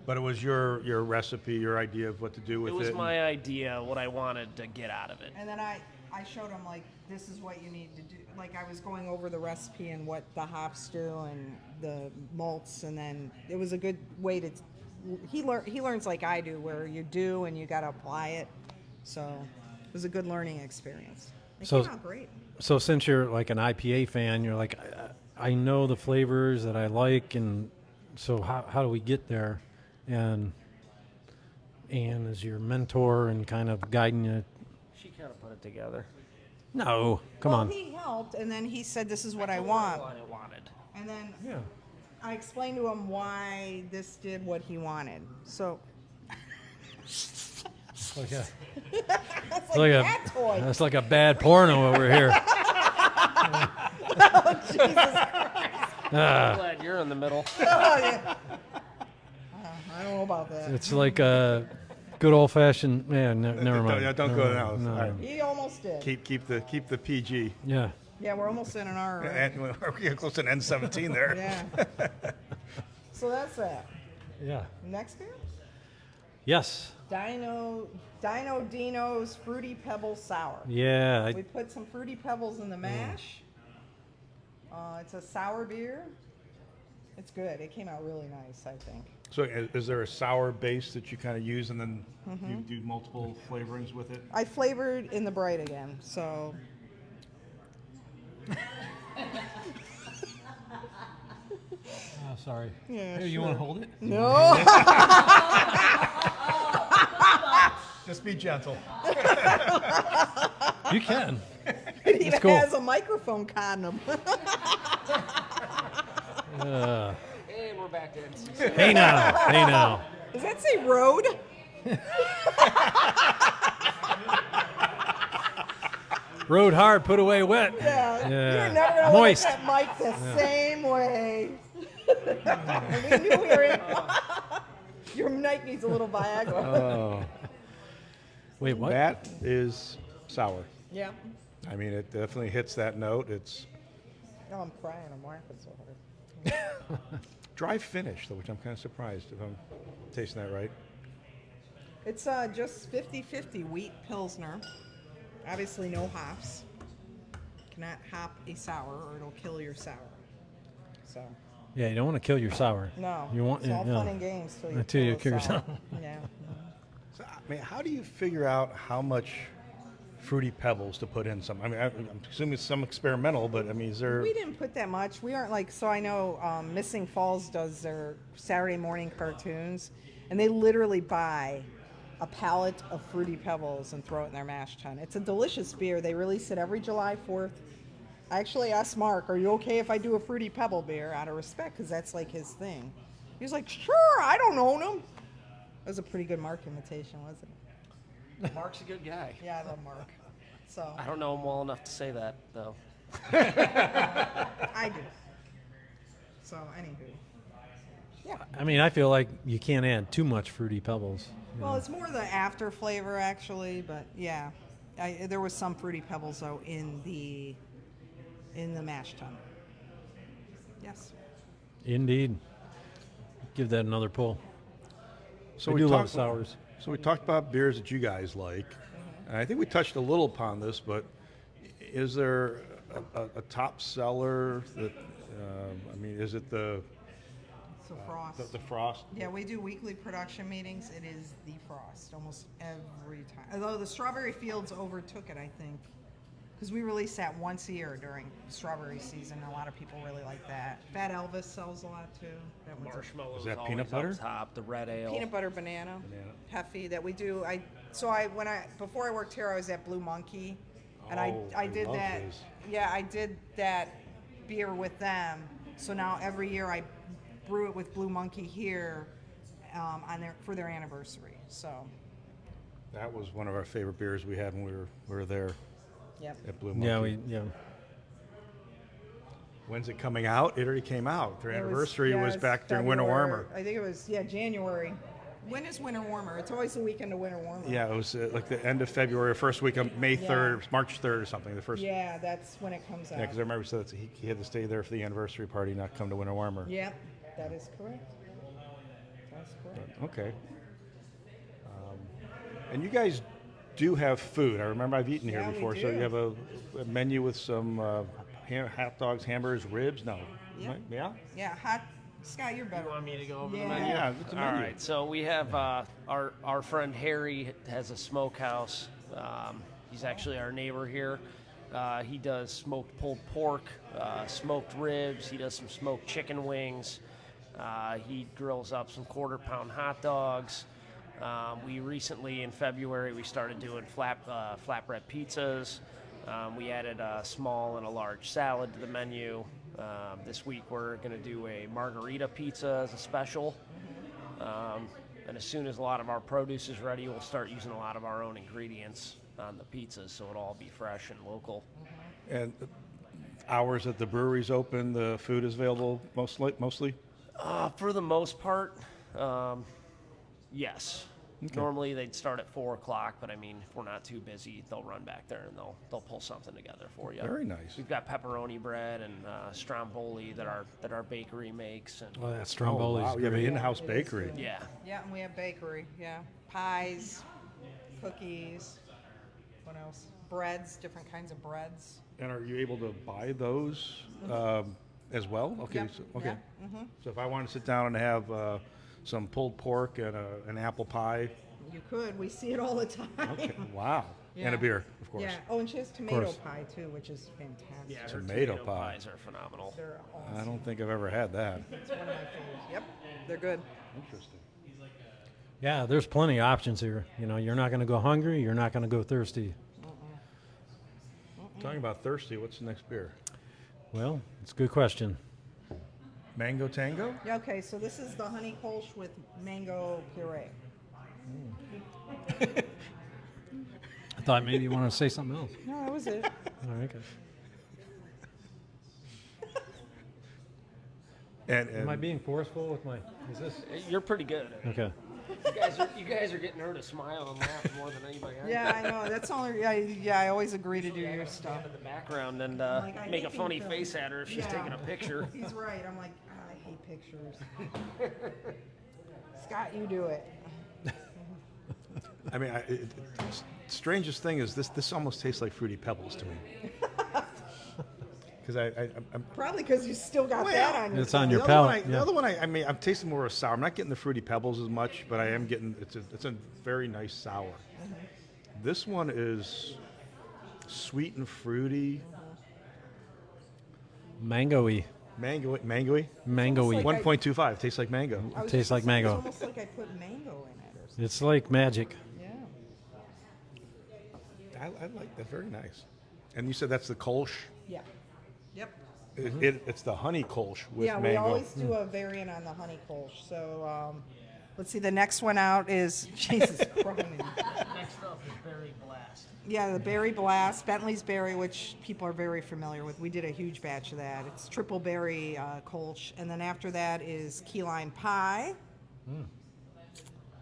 but it was your recipe, your idea of what to do with It it. was and- my idea, what I wanted to get out of it. And then I showed him like this is what you need to do. Like I was going over the recipe and what the hops do and the malts, and then it was a good way to. He learns like I do, where you do and you got to apply it. So it was a good learning experience. It So- came out great. So since you're like an IPA fan, you're like, I know the flavors that I like, and so how do we get there? And Anne is your mentor and kind of guiding you. She kind of put it together. No, come on. He helped, and then he said, "This is what I told her want." What I wanted. And then Yeah. I explained to him why this did what he wanted. So Okay. that's Like like cat toy. That's like a bad porno over here. Jesus. I'm glad you're in the middle. Oh, yeah. I don't know about that. It's like a good old fashioned. Yeah, never mind. Don't go Never now. mind. No. All right. He almost did. Keep the PG. Yeah. Yeah, we're almost in an hour. Right? And we're getting close to an N17 there. Yeah. So that's that. Yeah. Next beer? Yes. Dino Dino's Fruity Pebble Sour. Yeah. We put some Fruity Pebbles in the mash. It's a sour beer. It's good. It came out really nice, I think. So is there a sour base that you kind of use and then you do multiple flavorings with it? I flavored in the bright again, so. Oh, sorry. Yeah, Hey, you sure. want to hold it? No. Just be gentle. You can. It even cool. has a microphone condom. Uh, And we're back to NC. hey now. Hey now. Does that say road? Rode hard, put away wet. Yeah. Yeah. You're never gonna Moist. look at that mic the same way. We knew we were in. Your night needs a little Viagra. Oh, Wait, what? that is sour. Yeah. I mean, it definitely hits that note. It's Oh, I'm crying. I'm laughing so hard. dry finish, though, which I'm kind of surprised if I'm tasting that right. It's just 50-50 wheat pilsner. Obviously, no hops. Cannot hop a sour, or it'll kill your sour. So Yeah, you don't want to kill your sour. no, You want it's all yeah. fun and games till you Until you kill kill a your sour. sour. Yeah. So, I mean, how do you figure out how much fruity pebbles to put in some? I mean, I'm assuming it's some experimental, but I mean, is there? We didn't put that much. We aren't like, so I know Missing Falls does their Saturday morning cartoons, and they literally buy a pallet of Fruity Pebbles and throw it in their mash tun. It's a delicious beer. They release it every July 4th. I actually asked Mark, are you okay if I do a Fruity Pebble beer, out of respect, because that's like his thing. He was like, sure, I don't own them. That was a pretty good Mark imitation, wasn't it? Mark's a good guy. Yeah, I love Mark. So, I don't know him well enough to say that, though. I do. So, anywho. Yeah. I mean, I feel like you can't add too much fruity pebbles. Well, it's more the after flavor, actually, but yeah, there was some Fruity Pebbles though in the mash tun. Yes. Indeed. Give that another pull. So I we do love talked. sours. So we talked about beers that you guys like, and I think we touched a little upon this, but is there a top seller that, I mean, is it the So Frost. the Frost? Yeah, we do weekly production meetings. It is the Frost almost every time. Although the Strawberry Fields overtook it, I think, because we release that once a year during strawberry season. A lot of people really like that. Fat Elvis sells a lot too. That one's a Marshmallows Is that always peanut butter? up top. The red ale. peanut butter banana, Banana. Heffy that we do. Before I worked here, I was at Blue Monkey, and Oh, I I did love that. those. Yeah, I did that beer with them. So now every year I brew it with Blue Monkey here for their anniversary. So That was one of our favorite beers we had when we were there yep. at Blue Monkey. Yeah. When's it coming out? It already came out. Their It anniversary was it's back during Winter February. Warmer. I think it was January. When is Winter Warmer? It's always the weekend of Winter Warmer. Yeah, it was like the end of February, first week of May 3rd, March 3rd or something. The first. Yeah, that's when it comes out. Yeah, because I remember he said that he had to stay there for the anniversary party, not come to Winter Warmer. Yep, that is correct. That's correct. Okay. And you guys do have food. I remember I've eaten here Yeah, we before. So do. you have a menu with some hot dogs, hamburgers, ribs. No. Yeah. Yeah. Yeah, hot. Scott, you're better. You want me to go over Yeah. the menu? Yeah, it's a All menu. right, so we have our friend Harry has a smokehouse. He's actually our neighbor here. He does smoked pulled pork, smoked ribs. He does some smoked chicken wings. He grills up some quarter-pound hot dogs. We recently, in February, we started doing flatbread pizzas. We added a small and a large salad to the menu. This week we're going to do a margarita pizza as a special. And as soon as a lot of our produce is ready, we'll start using a lot of our own ingredients on the pizzas, so it'll all be fresh and local. And hours that the brewery's open, the food is available mostly? For the most part, yes. Okay. Normally they'd start at 4 o'clock, but I mean, if we're not too busy, they'll run back there and they'll pull something together for you. Very nice. We've got pepperoni bread and stromboli that our bakery makes, and Oh, that Stromboli's wow. You have an great. in-house bakery. yeah. Yeah, and we have bakery. Yeah, pies, cookies. What else? Breads, different kinds of breads. And are you able to buy those as well? Okay. Yep. So, okay. Yeah. So if I want to sit down and have some pulled pork and an apple pie. You could. We see it all the time. Okay. Wow. Yeah. And a beer, of course. Yeah. Oh, and she has tomato course. pie too, which is fantastic. Yeah, her Tomato pie. pies are phenomenal. They're I awesome. don't think I've ever had that. It's one of my favorites. Yep, they're good. Interesting. Yeah, there's plenty of options here. You know, you're not going to go hungry. You're not going to go thirsty. Talking about thirsty, what's the next beer? Well, it's a good question. Mango Tango? Yeah, okay, so this is the honey kolsch with mango puree. I thought maybe you wanted to say something else. No, that was it. All right, okay. And Am I being forceful with my? Is this You're pretty good. okay? You guys are getting her to smile and laugh more than anybody else. Yeah, I know. That's only. Yeah, I always agree to do your stuff. In the background and Like, I make a hate funny being face filmed. at her if she's Yeah. taking a picture. He's right. I'm like, I hate pictures. Scott, you do it. I mean, strangest thing is this almost tastes like Fruity Pebbles to me. Because I'm Probably because you still got that on your. It's on your the other one palate. the Yeah. other one, I mean, I'm tasting more of a sour. I'm not getting the Fruity Pebbles as much, but I am getting, it's a very nice sour. This one is sweet and fruity, Mango-y. mangoey. Mango-y. Like 1.25, tastes like mango. I was Tastes just like gonna say, mango. It's almost like I put mango in it or something. It's like magic. Yeah. I like that, very nice. And you said that's the Kolsch? Yeah. Yep. It's the honey Kolsch with Yeah, mango. we always do a variant on the honey kolsch. So let's see. The next one out is Jesus Christ. Next up is Berry Blast. Yeah, the berry blast, Bentley's berry, which people are very familiar with. We did a huge batch of that. It's triple berry kolsch, and then after that is key lime pie.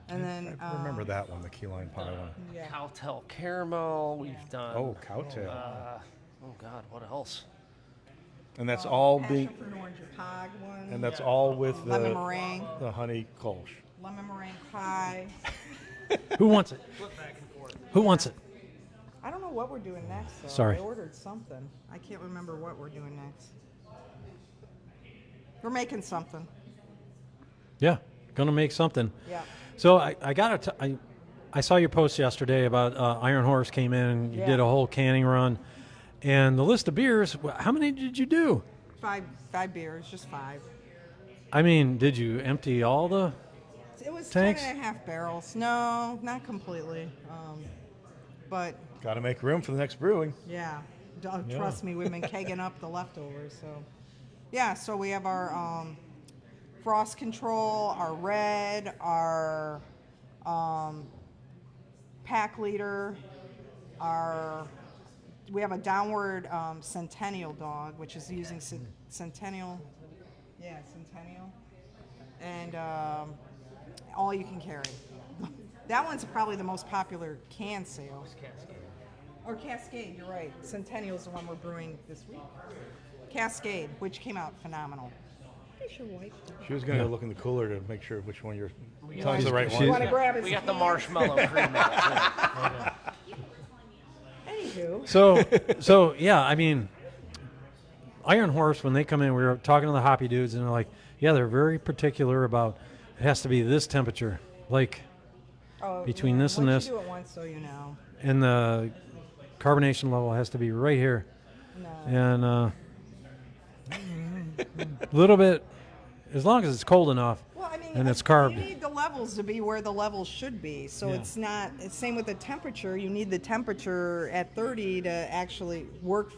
And then I remember that one, the key lime pie one. yeah. Cowtail caramel. We've done. Oh, cowtail. Oh God, what else? And that's all passion being, fruit orange and pog one. and that's all with Lemon the meringue, honey Kolsch. lemon meringue pie. Who wants it? Who wants it? I don't know what we're doing next, though. Sorry. I ordered something. I can't remember what we're doing next. We're making something. Yeah, gonna make something. Yeah. So I saw your post yesterday about Iron Horse came in and you Yeah. did a whole canning run, and the list of beers. How many did you do? Five beers, just 5. I mean, did you empty all the? It was Tanks? 10.5 barrels. No, not completely. But Got to make room for the next brewing. yeah, trust me, we've been kegging up the leftovers. So yeah, so we have our frost control, our red, our pack leader, we have a downward Centennial dog, which is using Centennial. Yeah, Centennial. And all you can carry. That one's probably the most popular can sale. Or Cascade, you're right. Centennial's the one we're brewing this week. Cascade, which came out phenomenal. She was going to look in the cooler to make sure which one you're telling us the right she's- You one. want to grab his We got the can? marshmallow cream out Anywho. So yeah, I mean, Iron Horse, when they come in, we were talking to the hoppy dudes, and they're like, yeah, they're very particular about it has to be this temperature, like, Oh, between yeah, this and once this. you do it once, so you know. and the carbonation level has to be right here, No. and a little bit, as long as it's cold enough. Well, I mean, And it's carved. You need the levels to be where the levels should be. So Yeah. it's not. It's same with the temperature. You need the temperature at 30 to actually work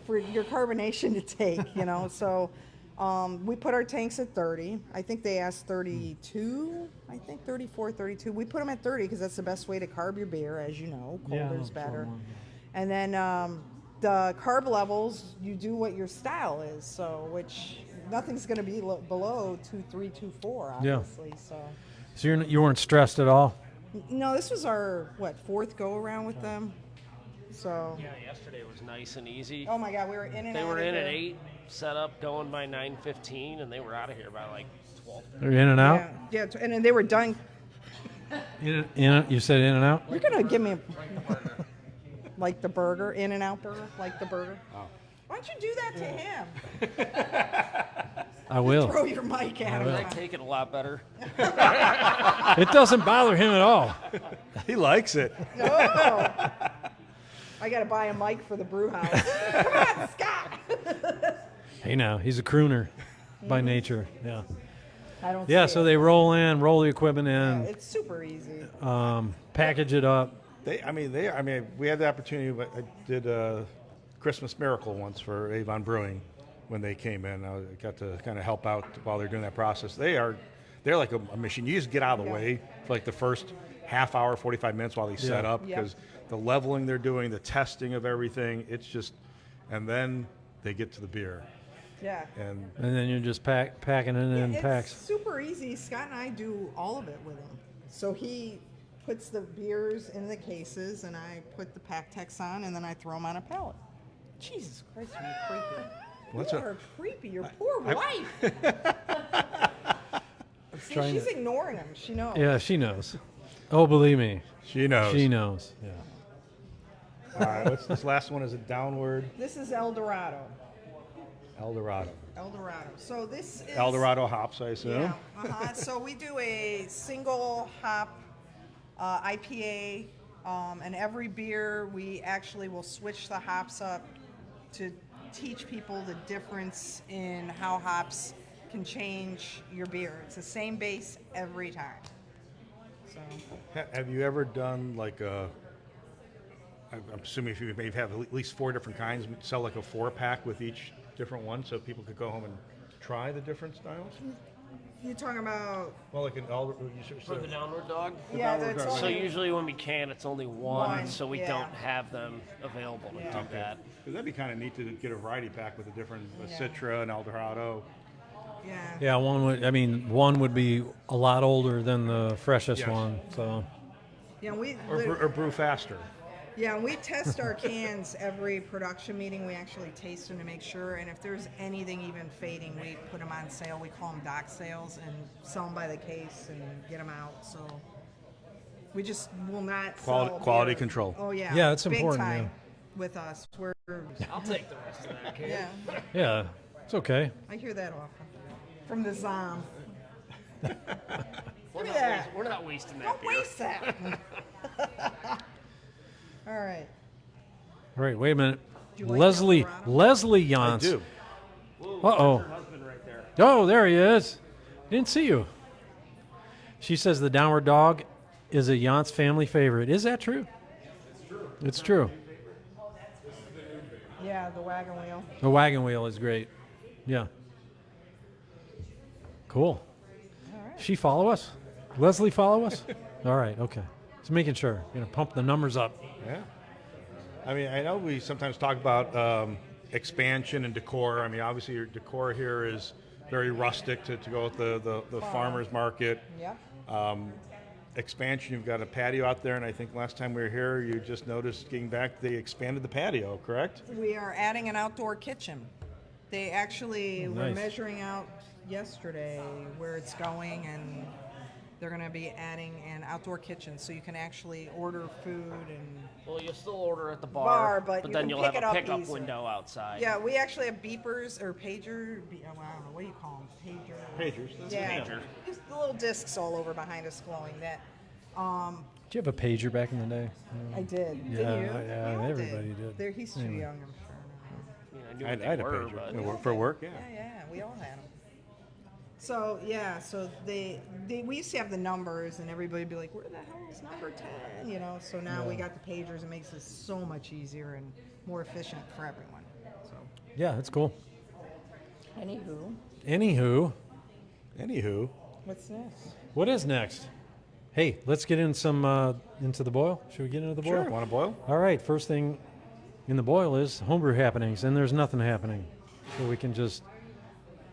for your carbonation to take. You know. So we put our tanks at 30. I think they asked 32. I think 34, 32. We put them at 30 because that's the best way to carb your beer, as you know. Colder is better. And then the carb levels, you do what your style is. So which nothing's going to be below 2.3, 2.4, obviously. So you weren't stressed at all. No, this was our fourth go around with them. So Yeah, yesterday was nice and easy. oh my God, we were in and out. They were of in at here. 8, set up, going by 9:15, and they were out of here by like 12. They're in and out. Yeah, and then they were done. You said in and out. You're gonna give me like the burger, In and Out burger, like the burger. Oh. Why don't you do that to him? I will. Throw your mic at I him. take it a lot better. It doesn't bother him at all. He likes it. Oh. I gotta buy a mic for the brew house. Come on, Scott. Hey, now he's a crooner by nature. Yeah. I don't. Yeah. see So it. they roll the equipment Yeah, in, it's super easy. package it up. I mean, we had the opportunity. But I did a Christmas Miracle once for Avon Brewing when they came in. I got to kind of help out while they're doing that process. They're like a machine. You just get out of the Yeah. way for like the first half hour, 45 minutes while they set up Yep. because the leveling they're doing, the testing of everything, it's just, and then they get to the beer. Yeah. And And then you're just packing it in It's packs. super easy. Scott and I do all of it with him. So he puts the beers in the cases, and I put the pack techs on, and then I throw them on a pallet. Jesus Christ, you're creepy. What's you a- are creepy. Your poor wife. See, trying she's to- ignoring him. She knows. Yeah, she knows. Oh, believe me, she knows. she knows. Yeah. All right, what's this last one? Is it Downward This is El Dorado. El Dorado? El Dorado. So this is El Dorado hops, I assume. Yeah. So we do a single hop IPA, and every beer we actually will switch the hops up to teach people the difference in how hops can change your beer. It's the same base every time. So Have you ever done like I'm assuming if you maybe have at least 4 different kinds, sell like a 4-pack with each different one so people could go home and try the different styles? you're talking about Well, like an elder, For the downward dog? yeah, downward that's dog. So only, usually when we can, it's only one, so we yeah. don't have them available to do that. Because that'd be kind of neat to get a variety pack with a different Yeah. Citra and El Dorado. yeah. Yeah, one would be a lot older than the freshest Yes. one. So Yeah, we Or brew faster. Yeah, we test our cans every production meeting. We actually taste them to make sure. And if there's anything even fading, we put them on sale. We call them dock sales and sell them by the case and get them out. So we just will not sell Quality beer. control. Oh yeah, Yeah, it's big important, time yeah. with us. We're I'll take the rest of that can. yeah. Yeah, it's okay. I hear that often from the ZOM. We're me not, that. we're not wasting that Don't beer. waste that. All right. All right, wait a minute. Do you like Leslie Eldorado? Leslie I Yance. do. Uh-oh. Her husband right there. Oh, there he is. Didn't see you. She says the Downward Dog is a Yance family favorite. Is that true? It's true. Yeah, the wagon wheel. The wagon wheel is great. Yeah. Cool. All right. She follow us? Leslie follow us? All right, okay. Just making sure. You're going to pump the numbers up. Yeah. I mean, I know we sometimes talk about expansion and decor. I mean, obviously your decor here is very rustic to go with the farmer's market. Yeah. Expansion, you've got a patio out there, and I think last time we were here, you just noticed getting back, they expanded the patio, correct? We are adding an outdoor kitchen. They actually were nice. measuring out yesterday where it's going, and they're going to be adding an outdoor kitchen, so you can actually order food and. Well, you'll still order at the Bar, bar, but you then can you'll pick have it a up pickup easier. window outside. Yeah, we actually have beepers or pager. I don't know, what do you call them? Pagers. Yeah, pager. just the little discs all over behind us glowing. That. Did you have a pager back in the day? I did. Yeah, Did you? yeah, We all everybody did. They're, he's too Anyway. young, I'm sure. I mean, I I knew what had they a were, pager but for work, yeah. Yeah, we all had them. So yeah, so we used to have the numbers, and everybody would be like, "Where the hell is number 10?" You know. So now we got the pagers. It makes it so much easier and more efficient for everyone. So. Yeah, it's cool. Anywho, Anywho, what's next? What is next? Hey, let's get in some into the boil. Should we get into the boil? sure, want to boil? All right, first thing in the boil is homebrew happenings, and there's nothing happening. So we can just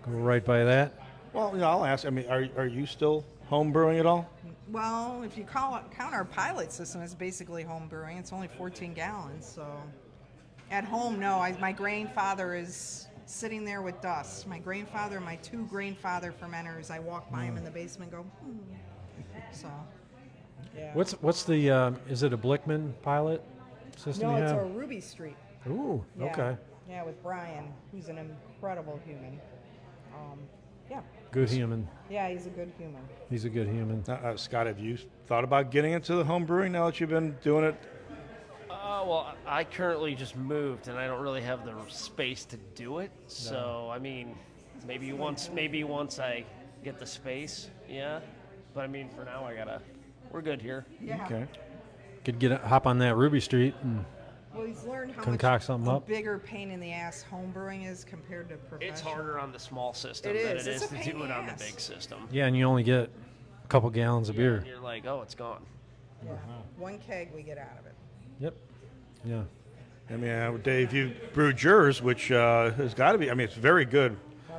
go right by that. Well, you know, I'll ask, I mean, are you still home brewing at all? Well, if you count our pilot system, it's basically home brewing. It's only 14 gallons, so at home, no. My grandfather is sitting there with dust. My grandfather and my two grandfather fermenters. I walk by them in the basement, and go. So, yeah. What's the is it a Blickman pilot system No, you it's have? a Ruby Street. Ooh, Yeah. okay. Yeah, with Brian, who's an incredible human. Yeah. Good human. Yeah, he's a good human. He's a good human. Scott, have you thought about getting into the home brewing now that you've been doing it? well, I currently just moved, and I don't really have the space to do it. So, I mean, maybe once I get the space, yeah. But I mean, for now, we're good here. Yeah. Okay. Could hop on that Ruby Street and Well, he's learned how Concoct much something a up. bigger pain in the ass home brewing is compared to professional. It's harder on the small system It than is. it It's is a to pain do in it the on the ass. big system. yeah, and you only get a couple gallons of beer. And you're like, oh, it's gone. Yeah. One keg we get out of it. Yep. Yeah. I mean, Dave, you brewed yours, which has got to be, I mean, it's very good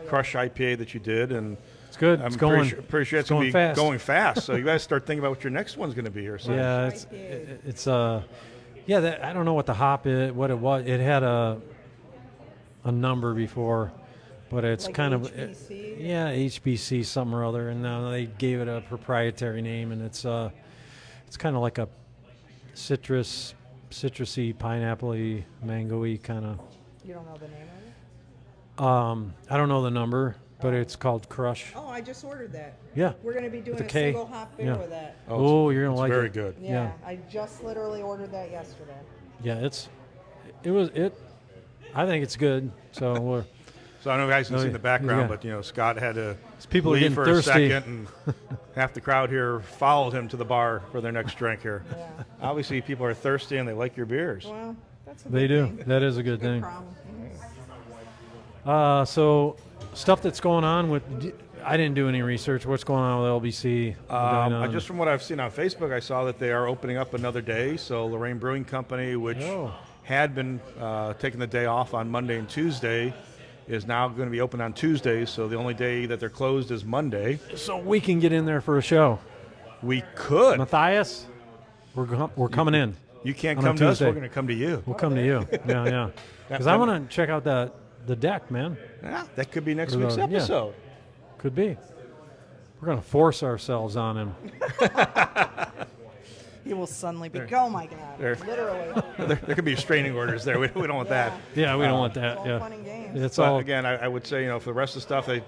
crush IPA that you did, and It's good. I'm It's going. pretty sure it's going going to be fast. going fast. So you guys start thinking about what your next one's going to be here. So. Yeah, it's yeah. I don't know what the hop is. What it was. It had a number before, but it's Like kind HBC? of yeah, HBC something or other, and now they gave it a proprietary name, and it's kind of like a citrusy, pineapple-y, mango-y kind of. You don't know the name of it? I don't know the number, but it's called Crush. Oh, I just ordered that. Yeah. We're going to be doing With a a K. single hop beer Yeah. with that. Oh, you're gonna it's like very it. good. Yeah, I just literally ordered that yesterday. Yeah, I think it's good. So we're. So I know you guys can see in the background, yeah. but you know Scott had to People are leave getting for thirsty. a second, and half the crowd here followed him to the bar for their next drink here. Yeah. Obviously, people are thirsty and they like your beers. Well, that's a They good do. thing. That is a good Good thing. problem. So stuff that's going on with. I didn't do any research. What's going on with LBC? Just from what I've seen on Facebook, I saw that they are opening up another day. So Lorraine Brewing Company, which Oh. had been taking the day off on Monday and Tuesday, is now going to be open on Tuesdays. So the only day that they're closed is Monday. So we can get in there for a show. We could. Matthias, we're coming in. You can't on a come to us. Tuesday. We're going to come to you. We'll come to you. Yeah. Because I want to check out the deck, man. Yeah, that could be next Or week's the- yeah. episode. Could be. We're going to force ourselves on him. He will suddenly be. Oh my God! There. Literally. There could be restraining orders there. We don't want that. Yeah, we don't want It's that. all Yeah. fun and games. It's But all again, I would say, for the rest of the stuff, the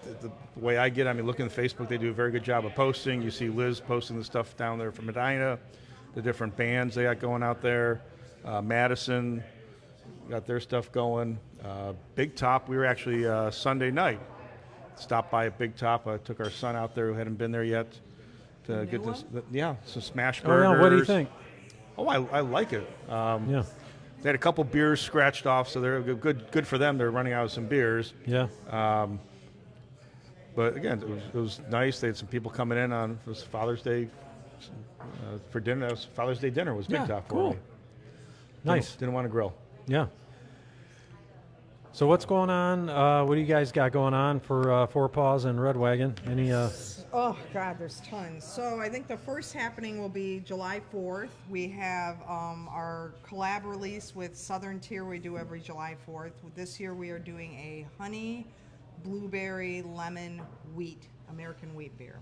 way I get, looking at Facebook, they do a very good job of posting. You see Liz posting the stuff down there from Medina, the different bands they got going out there. Madison got their stuff going. Big Top, we were actually Sunday night. Stopped by at Big Top. I took our son out there who hadn't been there yet to get this. Some smash Oh, burgers. yeah. What do you think? Oh, I like it. Yeah. They had a couple beers scratched off, so they're good for them. They're running out of some beers. Yeah. But again, it was nice. They had some people coming in on it was Father's Day for dinner. That was Father's Day dinner was Big Yeah, Top for cool. me. Nice. Didn't want to grill. Yeah. So what's going on? What do you guys got going on for Four Paws and Red Wagon? Any? Oh God, there's tons. So I think the first happening will be July 4th. We have our collab release with Southern Tier we do every July 4th. This year we are doing a honey, blueberry, lemon, wheat, American wheat beer.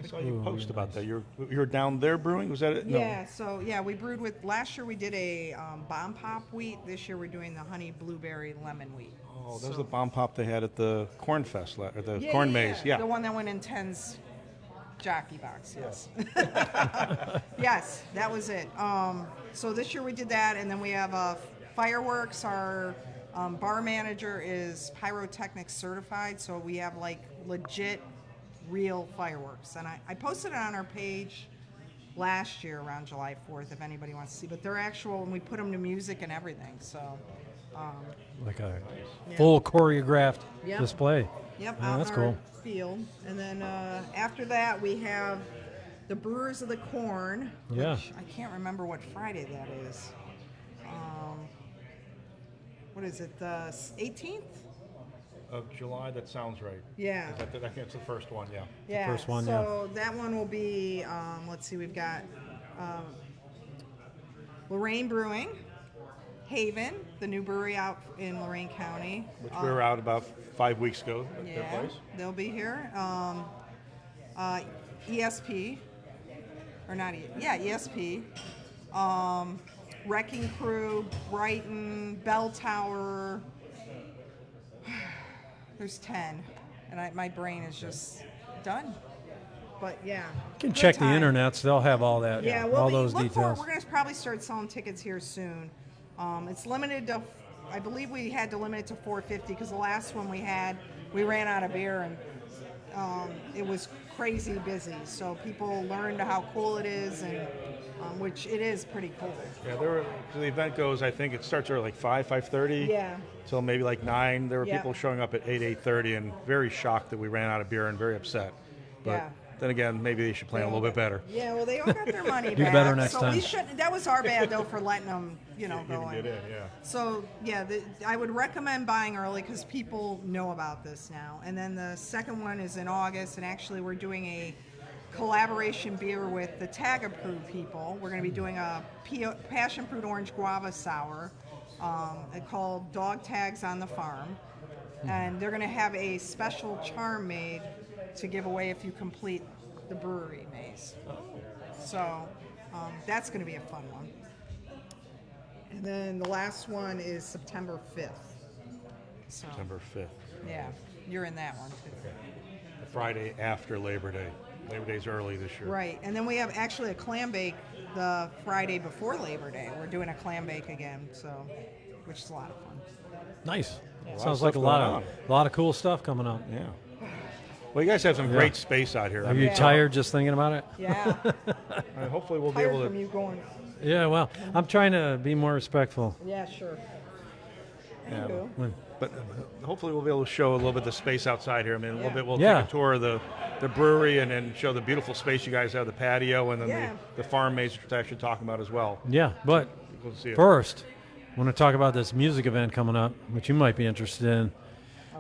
I saw you post about that. You were down there brewing. Was that it? No. Yeah, so yeah, we brewed with, last year we did a bomb pop wheat. This year we're doing the honey, blueberry, lemon wheat. Oh, that was the bomb pop they had at the Corn Fest, or the Corn Maze. Yeah. The one that went in Ten's jockey box, yes. Yes, that was it. So this year we did that, and then we have fireworks. Our bar manager is pyrotechnics certified, so we have like legit real fireworks. And I posted it on our page last year around July 4th if anybody wants to see, but they're actual, and we put them to music and everything, so. Like a full choreographed Yep. display. Yep, Yeah, out that's in our cool. field. And then after that, we have the Brewers of the Corn. Yeah. Which I can't remember what Friday that is. What is it, the 18th? Of July, that sounds right. Yeah. I think it's the first one, yeah. Yeah. first one, so that one will be, let's see, we've got Lorraine Brewing, Haven, the new brewery out in Lorain County. Which we were out about 5 weeks ago at their Yeah, place. they'll be here. ESP, or not ESP. Wrecking Crew, Brighton, Bell Tower. There's 10, and my brain is just done. But yeah, You can good check the time. internets. They'll have all that. Yeah, all we'll those look details. we're going to probably start selling tickets here soon. It's limited to, I believe we had to limit it to 450 because the last one we ran out of beer and it was crazy busy. So people learned how cool it is, and which it is pretty cool. Yeah, the event goes, I think it starts early, like 5:30. Yeah. Till maybe like 9. There were Yeah. people showing up at 8:30 and very shocked that we ran out of beer and very upset. But Yeah. then again, maybe they should plan a little bit better. Yeah, well, they all got their money Do back. better next so time. We shouldn't. That was our bad though for letting them, go in. yeah. So yeah, I would recommend buying early because people know about this now. And then the second one is in August, and actually we're doing a collaboration beer with the Tag Approved people. We're going to be doing a passion fruit orange guava sour called Dog Tags on the Farm, and they're going to have a special charm made to give away if you complete the brewery maze. So that's going to be a fun one. And then the last one is September 5th. So, September 5th, yeah, you're in that one too. the Friday after Labor Day. Labor Day's early this year. Right, and then we have actually a clam bake the Friday before Labor Day. We're doing a clam bake again, so which is a lot of fun. Nice. lot Sounds of like stuff a lot going of lot of cool stuff coming up. Yeah. Well, you guys have some great space out here. Are you Yeah. tired just thinking about it? Yeah, Hopefully we'll be tired able from to. you going. Yeah. Well, I'm trying to be more respectful. Yeah, sure. Yeah, Cool. but hopefully we'll be able to show a little bit of the space outside here. I mean, a little Yeah. bit. We'll Yeah. take a tour of the brewery and then show the beautiful space you guys have, the patio, and then Yeah. the farm maze which we're actually talking about as well. Yeah, but We'll see it. first, I want to talk about this music event coming up, which you might be interested in.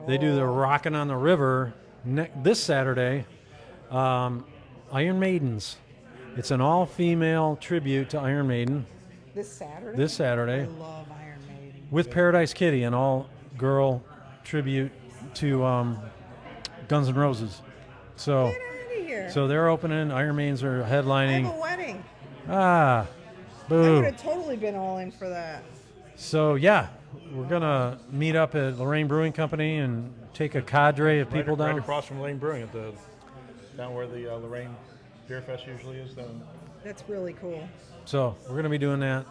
They do the Rockin' on the River this Saturday. Iron Maidens. It's an all-female tribute to Iron Maiden. This Saturday? this Saturday I love Iron Maiden. with Paradise Kitty, an all-girl tribute to Guns N' Roses. So, Get out of here. so they're opening. Iron Maidens are I have headlining. a wedding. Ah, I boo. would have totally been all in for that. So yeah, we're gonna meet up at Lorraine Brewing Company and take a cadre of people right down. across from Lane Brewing, down where the Lorraine Beer Fest usually is. Down. That's really cool. So we're gonna be doing that.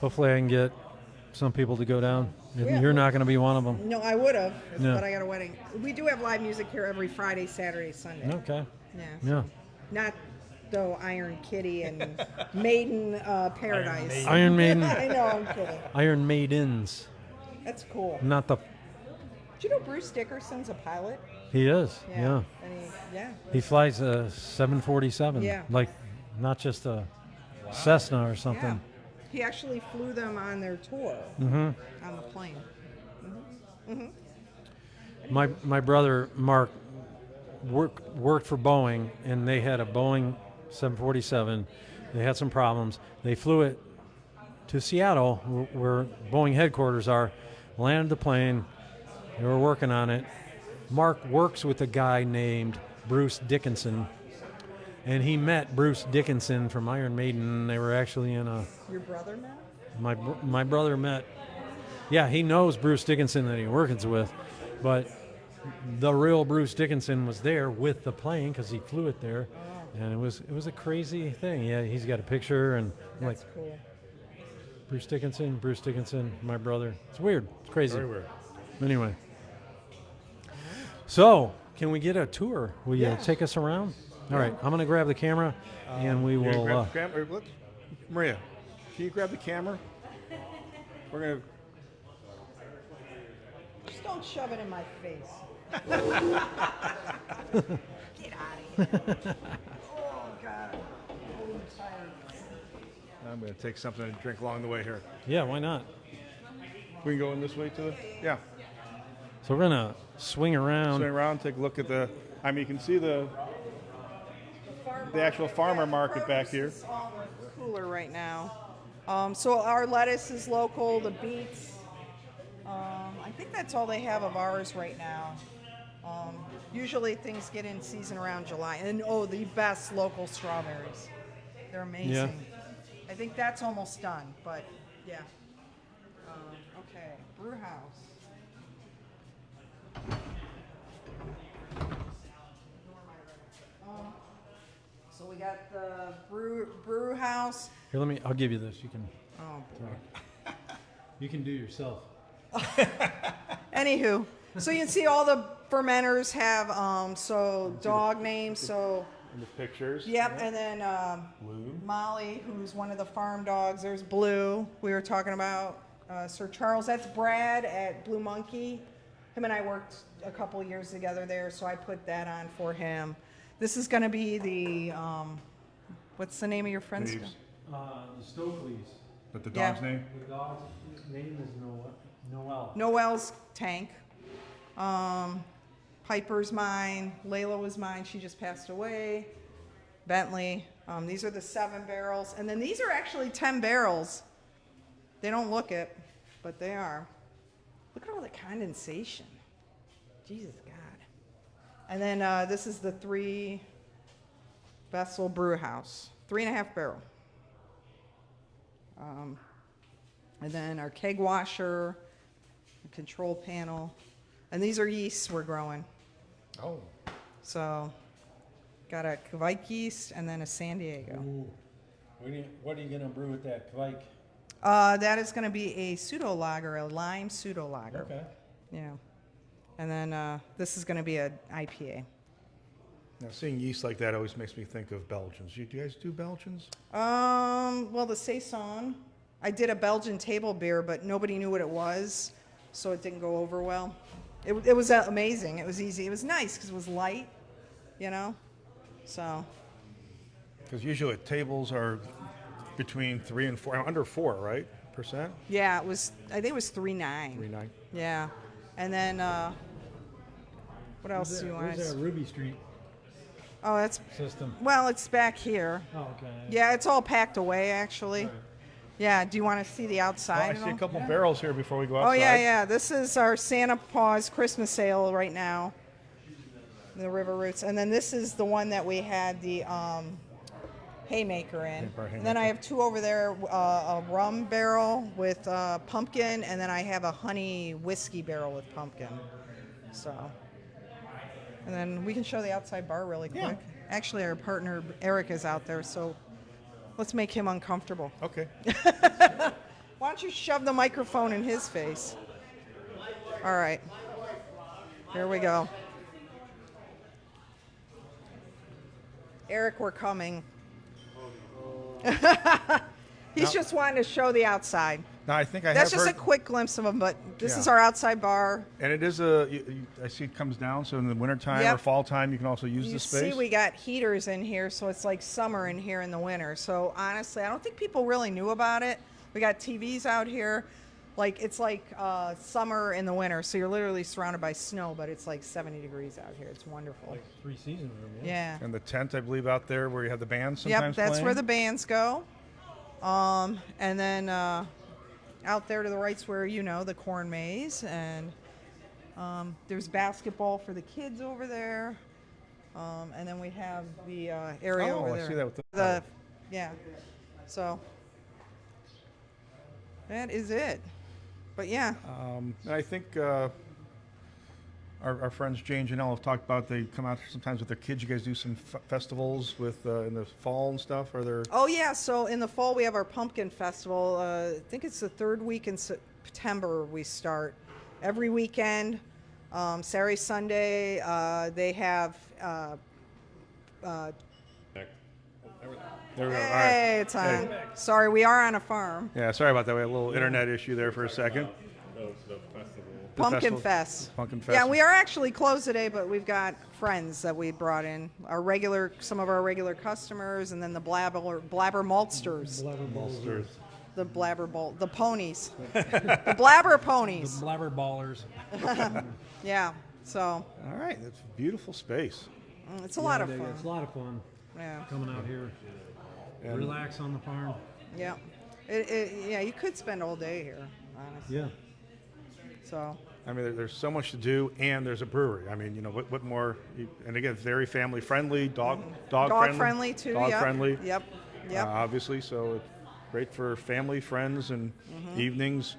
Hopefully, I can get some people to go down. Yeah. You're not gonna be one of them. No, I would have, Yeah. but I got a wedding. We do have live music here every Friday, Saturday, Sunday. Okay. Yeah. Yeah. Not though Iron Kitty and Maiden Paradise. Iron Maiden. I know, I'm kidding. Iron Maidens. That's cool. Not the. Did you know Bruce Dickerson's a pilot? He is. Yeah. And He flies a 747. Yeah. Like, not just a Cessna or something. yeah. He actually flew them on their tour Mm-hmm. on the plane. My brother Mark worked for Boeing, and they had a Boeing 747. They had some problems. They flew it to Seattle, where Boeing headquarters are. Landed the plane. They were working on it. Mark works with a guy named Bruce Dickinson, and he met Bruce Dickinson from Iron Maiden. They were actually in a. Your brother, man? My brother met. Yeah, he knows Bruce Dickinson that he works with, but the real Bruce Dickinson was there with the plane because he flew it there, and it was a crazy thing. Yeah, he's got a picture and like That's cool. Bruce Dickinson, my brother. It's weird. It's crazy. Very weird. Anyway, so can we get a tour? Will you Yeah. take us around? All right, I'm gonna grab the camera, and we You will. grab the camera? Maria, can you grab the camera? We're gonna. Just don't shove it in my face. Get out of here. Oh, God. I'm tired. I'm gonna take something to drink along the way here. Yeah, why not? We can go in this way to the. Yeah. So we're gonna swing around. Swing around, take a look at the. I mean, you can see the actual farmer market back here. It's all cooler right now. So our lettuce is local. The beets. I think that's all they have of ours right now. Usually things get in season around July. And the best local strawberries. They're amazing. Yeah. I think that's almost done, but yeah. Okay, brew house. So we got the brew house. Here, I'll give you this. You can. Oh boy. You can do yourself. Anywho, so you can see all the fermenters have dog names. So In the pictures. yep, and then Blue. Molly, who's one of the farm dogs. There's Blue. We were talking about Sir Charles. That's Brad at Blue Monkey. Him and I worked a couple years together there, so I put that on for him. This is going to be the what's the name of your friend's dog? Leaves. The Stokely's. But the Yeah. dog's name? The dog's name is Noel. Noel's tank. Piper's mine. Layla was mine. She just passed away. Bentley. These are the 7 barrels. And then these are actually 10 barrels. They don't look it, but they are. Look at all the condensation. Jesus God. And then this is the 3 vessel brew house. 3.5 barrel. And then our keg washer, a control panel. And these are yeasts we're growing. Oh. So, got a Kvike yeast and then a San Diego. Ooh. What are you gonna brew with that Kvike? That is going to be a pseudo lager, a lime pseudo lager. Okay. Yeah. And then this is going to be an IPA. Now, seeing yeast like that always makes me think of Belgians. Do you guys do Belgians? Well, the Saison. I did a Belgian table beer, but nobody knew what it was, so it didn't go over well. It was amazing. It was easy. It was nice because it was light, you know? So, Because usually tables are between 3 and 4, under 4, right? Percent? yeah, I think it was 3.9. 3.9. Yeah. And then, what else do you want? Where's that Ruby Street Oh, that's, system? well, it's back here. Oh, okay. Yeah, it's all packed away, actually. Right. Yeah, do you want to see the Oh, outside? I at see a all? couple barrels here before we go Oh outside. yeah. This is our Santa Paws Christmas sale right now. The River Roots, and then this is the one that we had the haymaker in. And then I have two over there, a rum barrel with pumpkin, and then I have a honey whiskey barrel with pumpkin. So, and then we can show the outside bar really quick. Yeah. Actually, our partner Eric is out there, so let's make him uncomfortable. Okay. Why don't you shove the microphone in his face? All right. Here we go. Eric, we're coming. He's just wanting to show the outside. Now I think I That's have just heard, a quick glimpse of him, but this Yeah. is our outside bar. and it is I see it comes down, so in the wintertime Yep. or fall time, you can also use You the space. see we got heaters in here, so it's like summer in here in the winter. So honestly, I don't think people really knew about it. We got TVs out here. Like it's like summer in the winter, so you're literally surrounded by snow, but it's like 70 degrees out here. It's wonderful. Like 3-season room. Yeah. And the tent, I believe, out there where you have the band Yep, sometimes that's playing. where the bands go. And then out there to the right's where, the corn maze. And there's basketball for the kids over there. And then we have the area over I there. see that with Yeah. So that is it. But yeah. And I think our friends Jay and Janelle have talked about they come out sometimes with their kids. You guys do some festivals with in the fall and stuff. Are there? Oh yeah, so in the fall we have our pumpkin festival. I think it's the third week in September we start. Every weekend, Saturday, Sunday, they have. There we go. All right. Hey, it's on. Hey. Sorry, we are on a farm. Yeah, sorry about that. We had a little internet issue there for a second. Pumpkin festival. Fest. Pumpkin Yeah, Fest. we are actually closed today, but we've got friends that we brought in. Some of our regular customers, and then the BlabberMaltsters. Bolsters. The the ponies. The Blabber ponies. Blabber ballers. Yeah, so All right, that's a beautiful space. it's a lot of It's a fun. lot of fun Yeah, coming out here. And- Relax on the farm. yeah. Yeah, you could spend all day here, honestly. Yeah. So, I mean, there's so much to do, and there's a brewery. I mean, what more? And again, very family friendly, dog friendly too. dog Yep. friendly. Yep. Yep. Obviously, so it's great for family, friends, and evenings.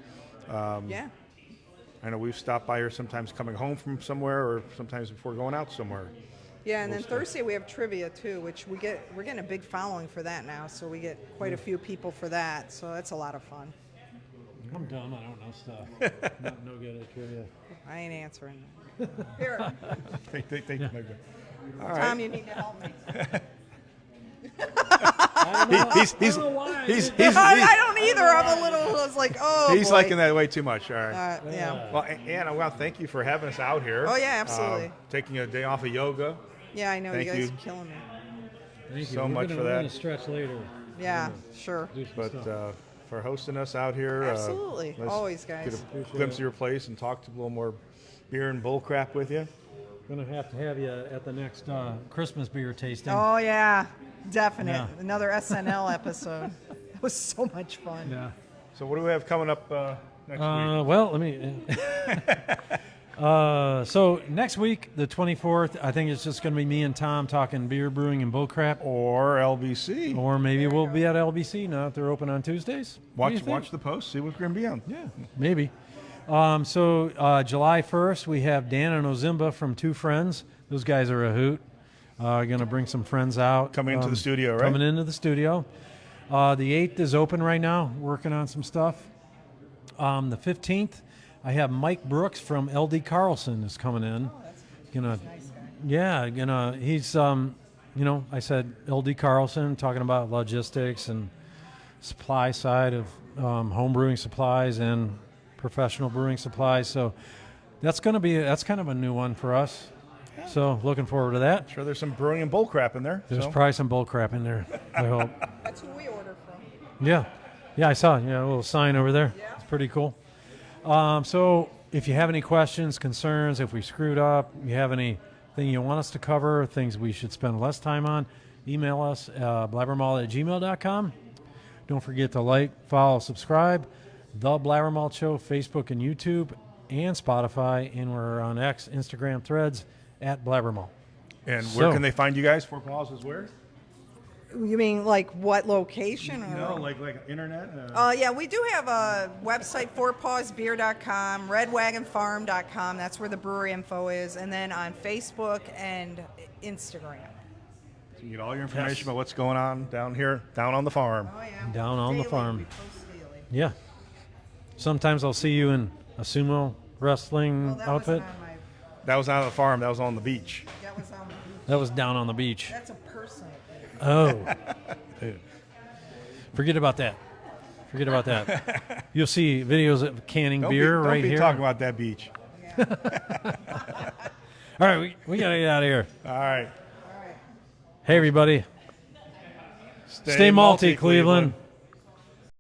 Yeah. I know we've stopped by here sometimes coming home from somewhere, or sometimes before going out somewhere. Yeah, and then Thursday we have trivia too, which we're getting a big following for that now, so we get quite a few people for that, so that's a lot of fun. I'm dumb. I don't know stuff. no good at trivia. I ain't answering that. Here, Thank you. All right. Tom, you need to help me. He's I don't either. I'm a little. I was like, oh. he's boy. liking that way too much. All right. Yeah. Well, Ann, I want to thank you for having us out here. Oh, yeah, absolutely. Taking a day off of yoga. Yeah, I know Thank you guys you. are killing me. Thank you. So We're much gonna for run that. a stretch later. Yeah, sure. Do some But stuff. for hosting us out here. Absolutely. let's Always, guys. Get a glimpse of your place and talk to a little more beer and bull crap with you. Gonna have to have you at the next Christmas beer tasting. Oh yeah, definite. Yeah. Another SNL episode. It was so much fun. Yeah. So what do we have coming up next week? Well, let me. So next week, the 24th, I think it's just going to be me and Tom talking beer, brewing, and bullcrap. Or LBC. Or maybe we'll be at LBC now if they're open on Tuesdays. What do you think? Watch the post. See what's going to be on. Yeah, maybe. So July 1st, we have Dan and Ozimba from Two Friends. Those guys are a hoot. Going to bring some friends out. Coming into the studio, right? Coming into the studio. The 8th is open right now, working on some stuff. The 15th, I have Mike Brooks from LD Carlson is coming in. He's, I said LD Carlson, talking about logistics and supply side of home brewing supplies and professional brewing supplies. So that's kind of a new one for us. So looking forward to that. Sure, there's some brewing and bull crap in there. There's so. probably some bull crap in there, I hope. That's who we order from. Yeah, I saw a little sign over there. Yeah. It's pretty cool. So if you have any questions, concerns, if we screwed up, you have anything you want us to cover, things we should spend less time on, email us, blabbermalt@gmail.com. Don't forget to like, follow, subscribe. The BlabberMalt Show, Facebook and YouTube, and Spotify. And we're on X, Instagram, Threads, at BlabberMalt. And So- where can they find you guys? Four Paws is where? You mean like what location? Or? No, like internet. Yeah, we do have a website, fourpawsbeer.com, redwagonfarm.com. That's where the brewery info is. And then on Facebook and Instagram. So you get all your information about what's going on down here, down on the farm. Oh, yeah. Down on the Daily. farm. We post daily. Yeah. Sometimes I'll see you in a sumo wrestling Well, that outfit. wasn't on my, That was not on the farm. That was on the beach. that was on the beach. That was down on the beach. That's a personal thing. Oh. Dude. Forget about that. Forget about that. You'll see videos of canning beer don't right be here. talking about that beach. All right, we got to get out of here. All right. Hey, everybody. Stay malty, Cleveland.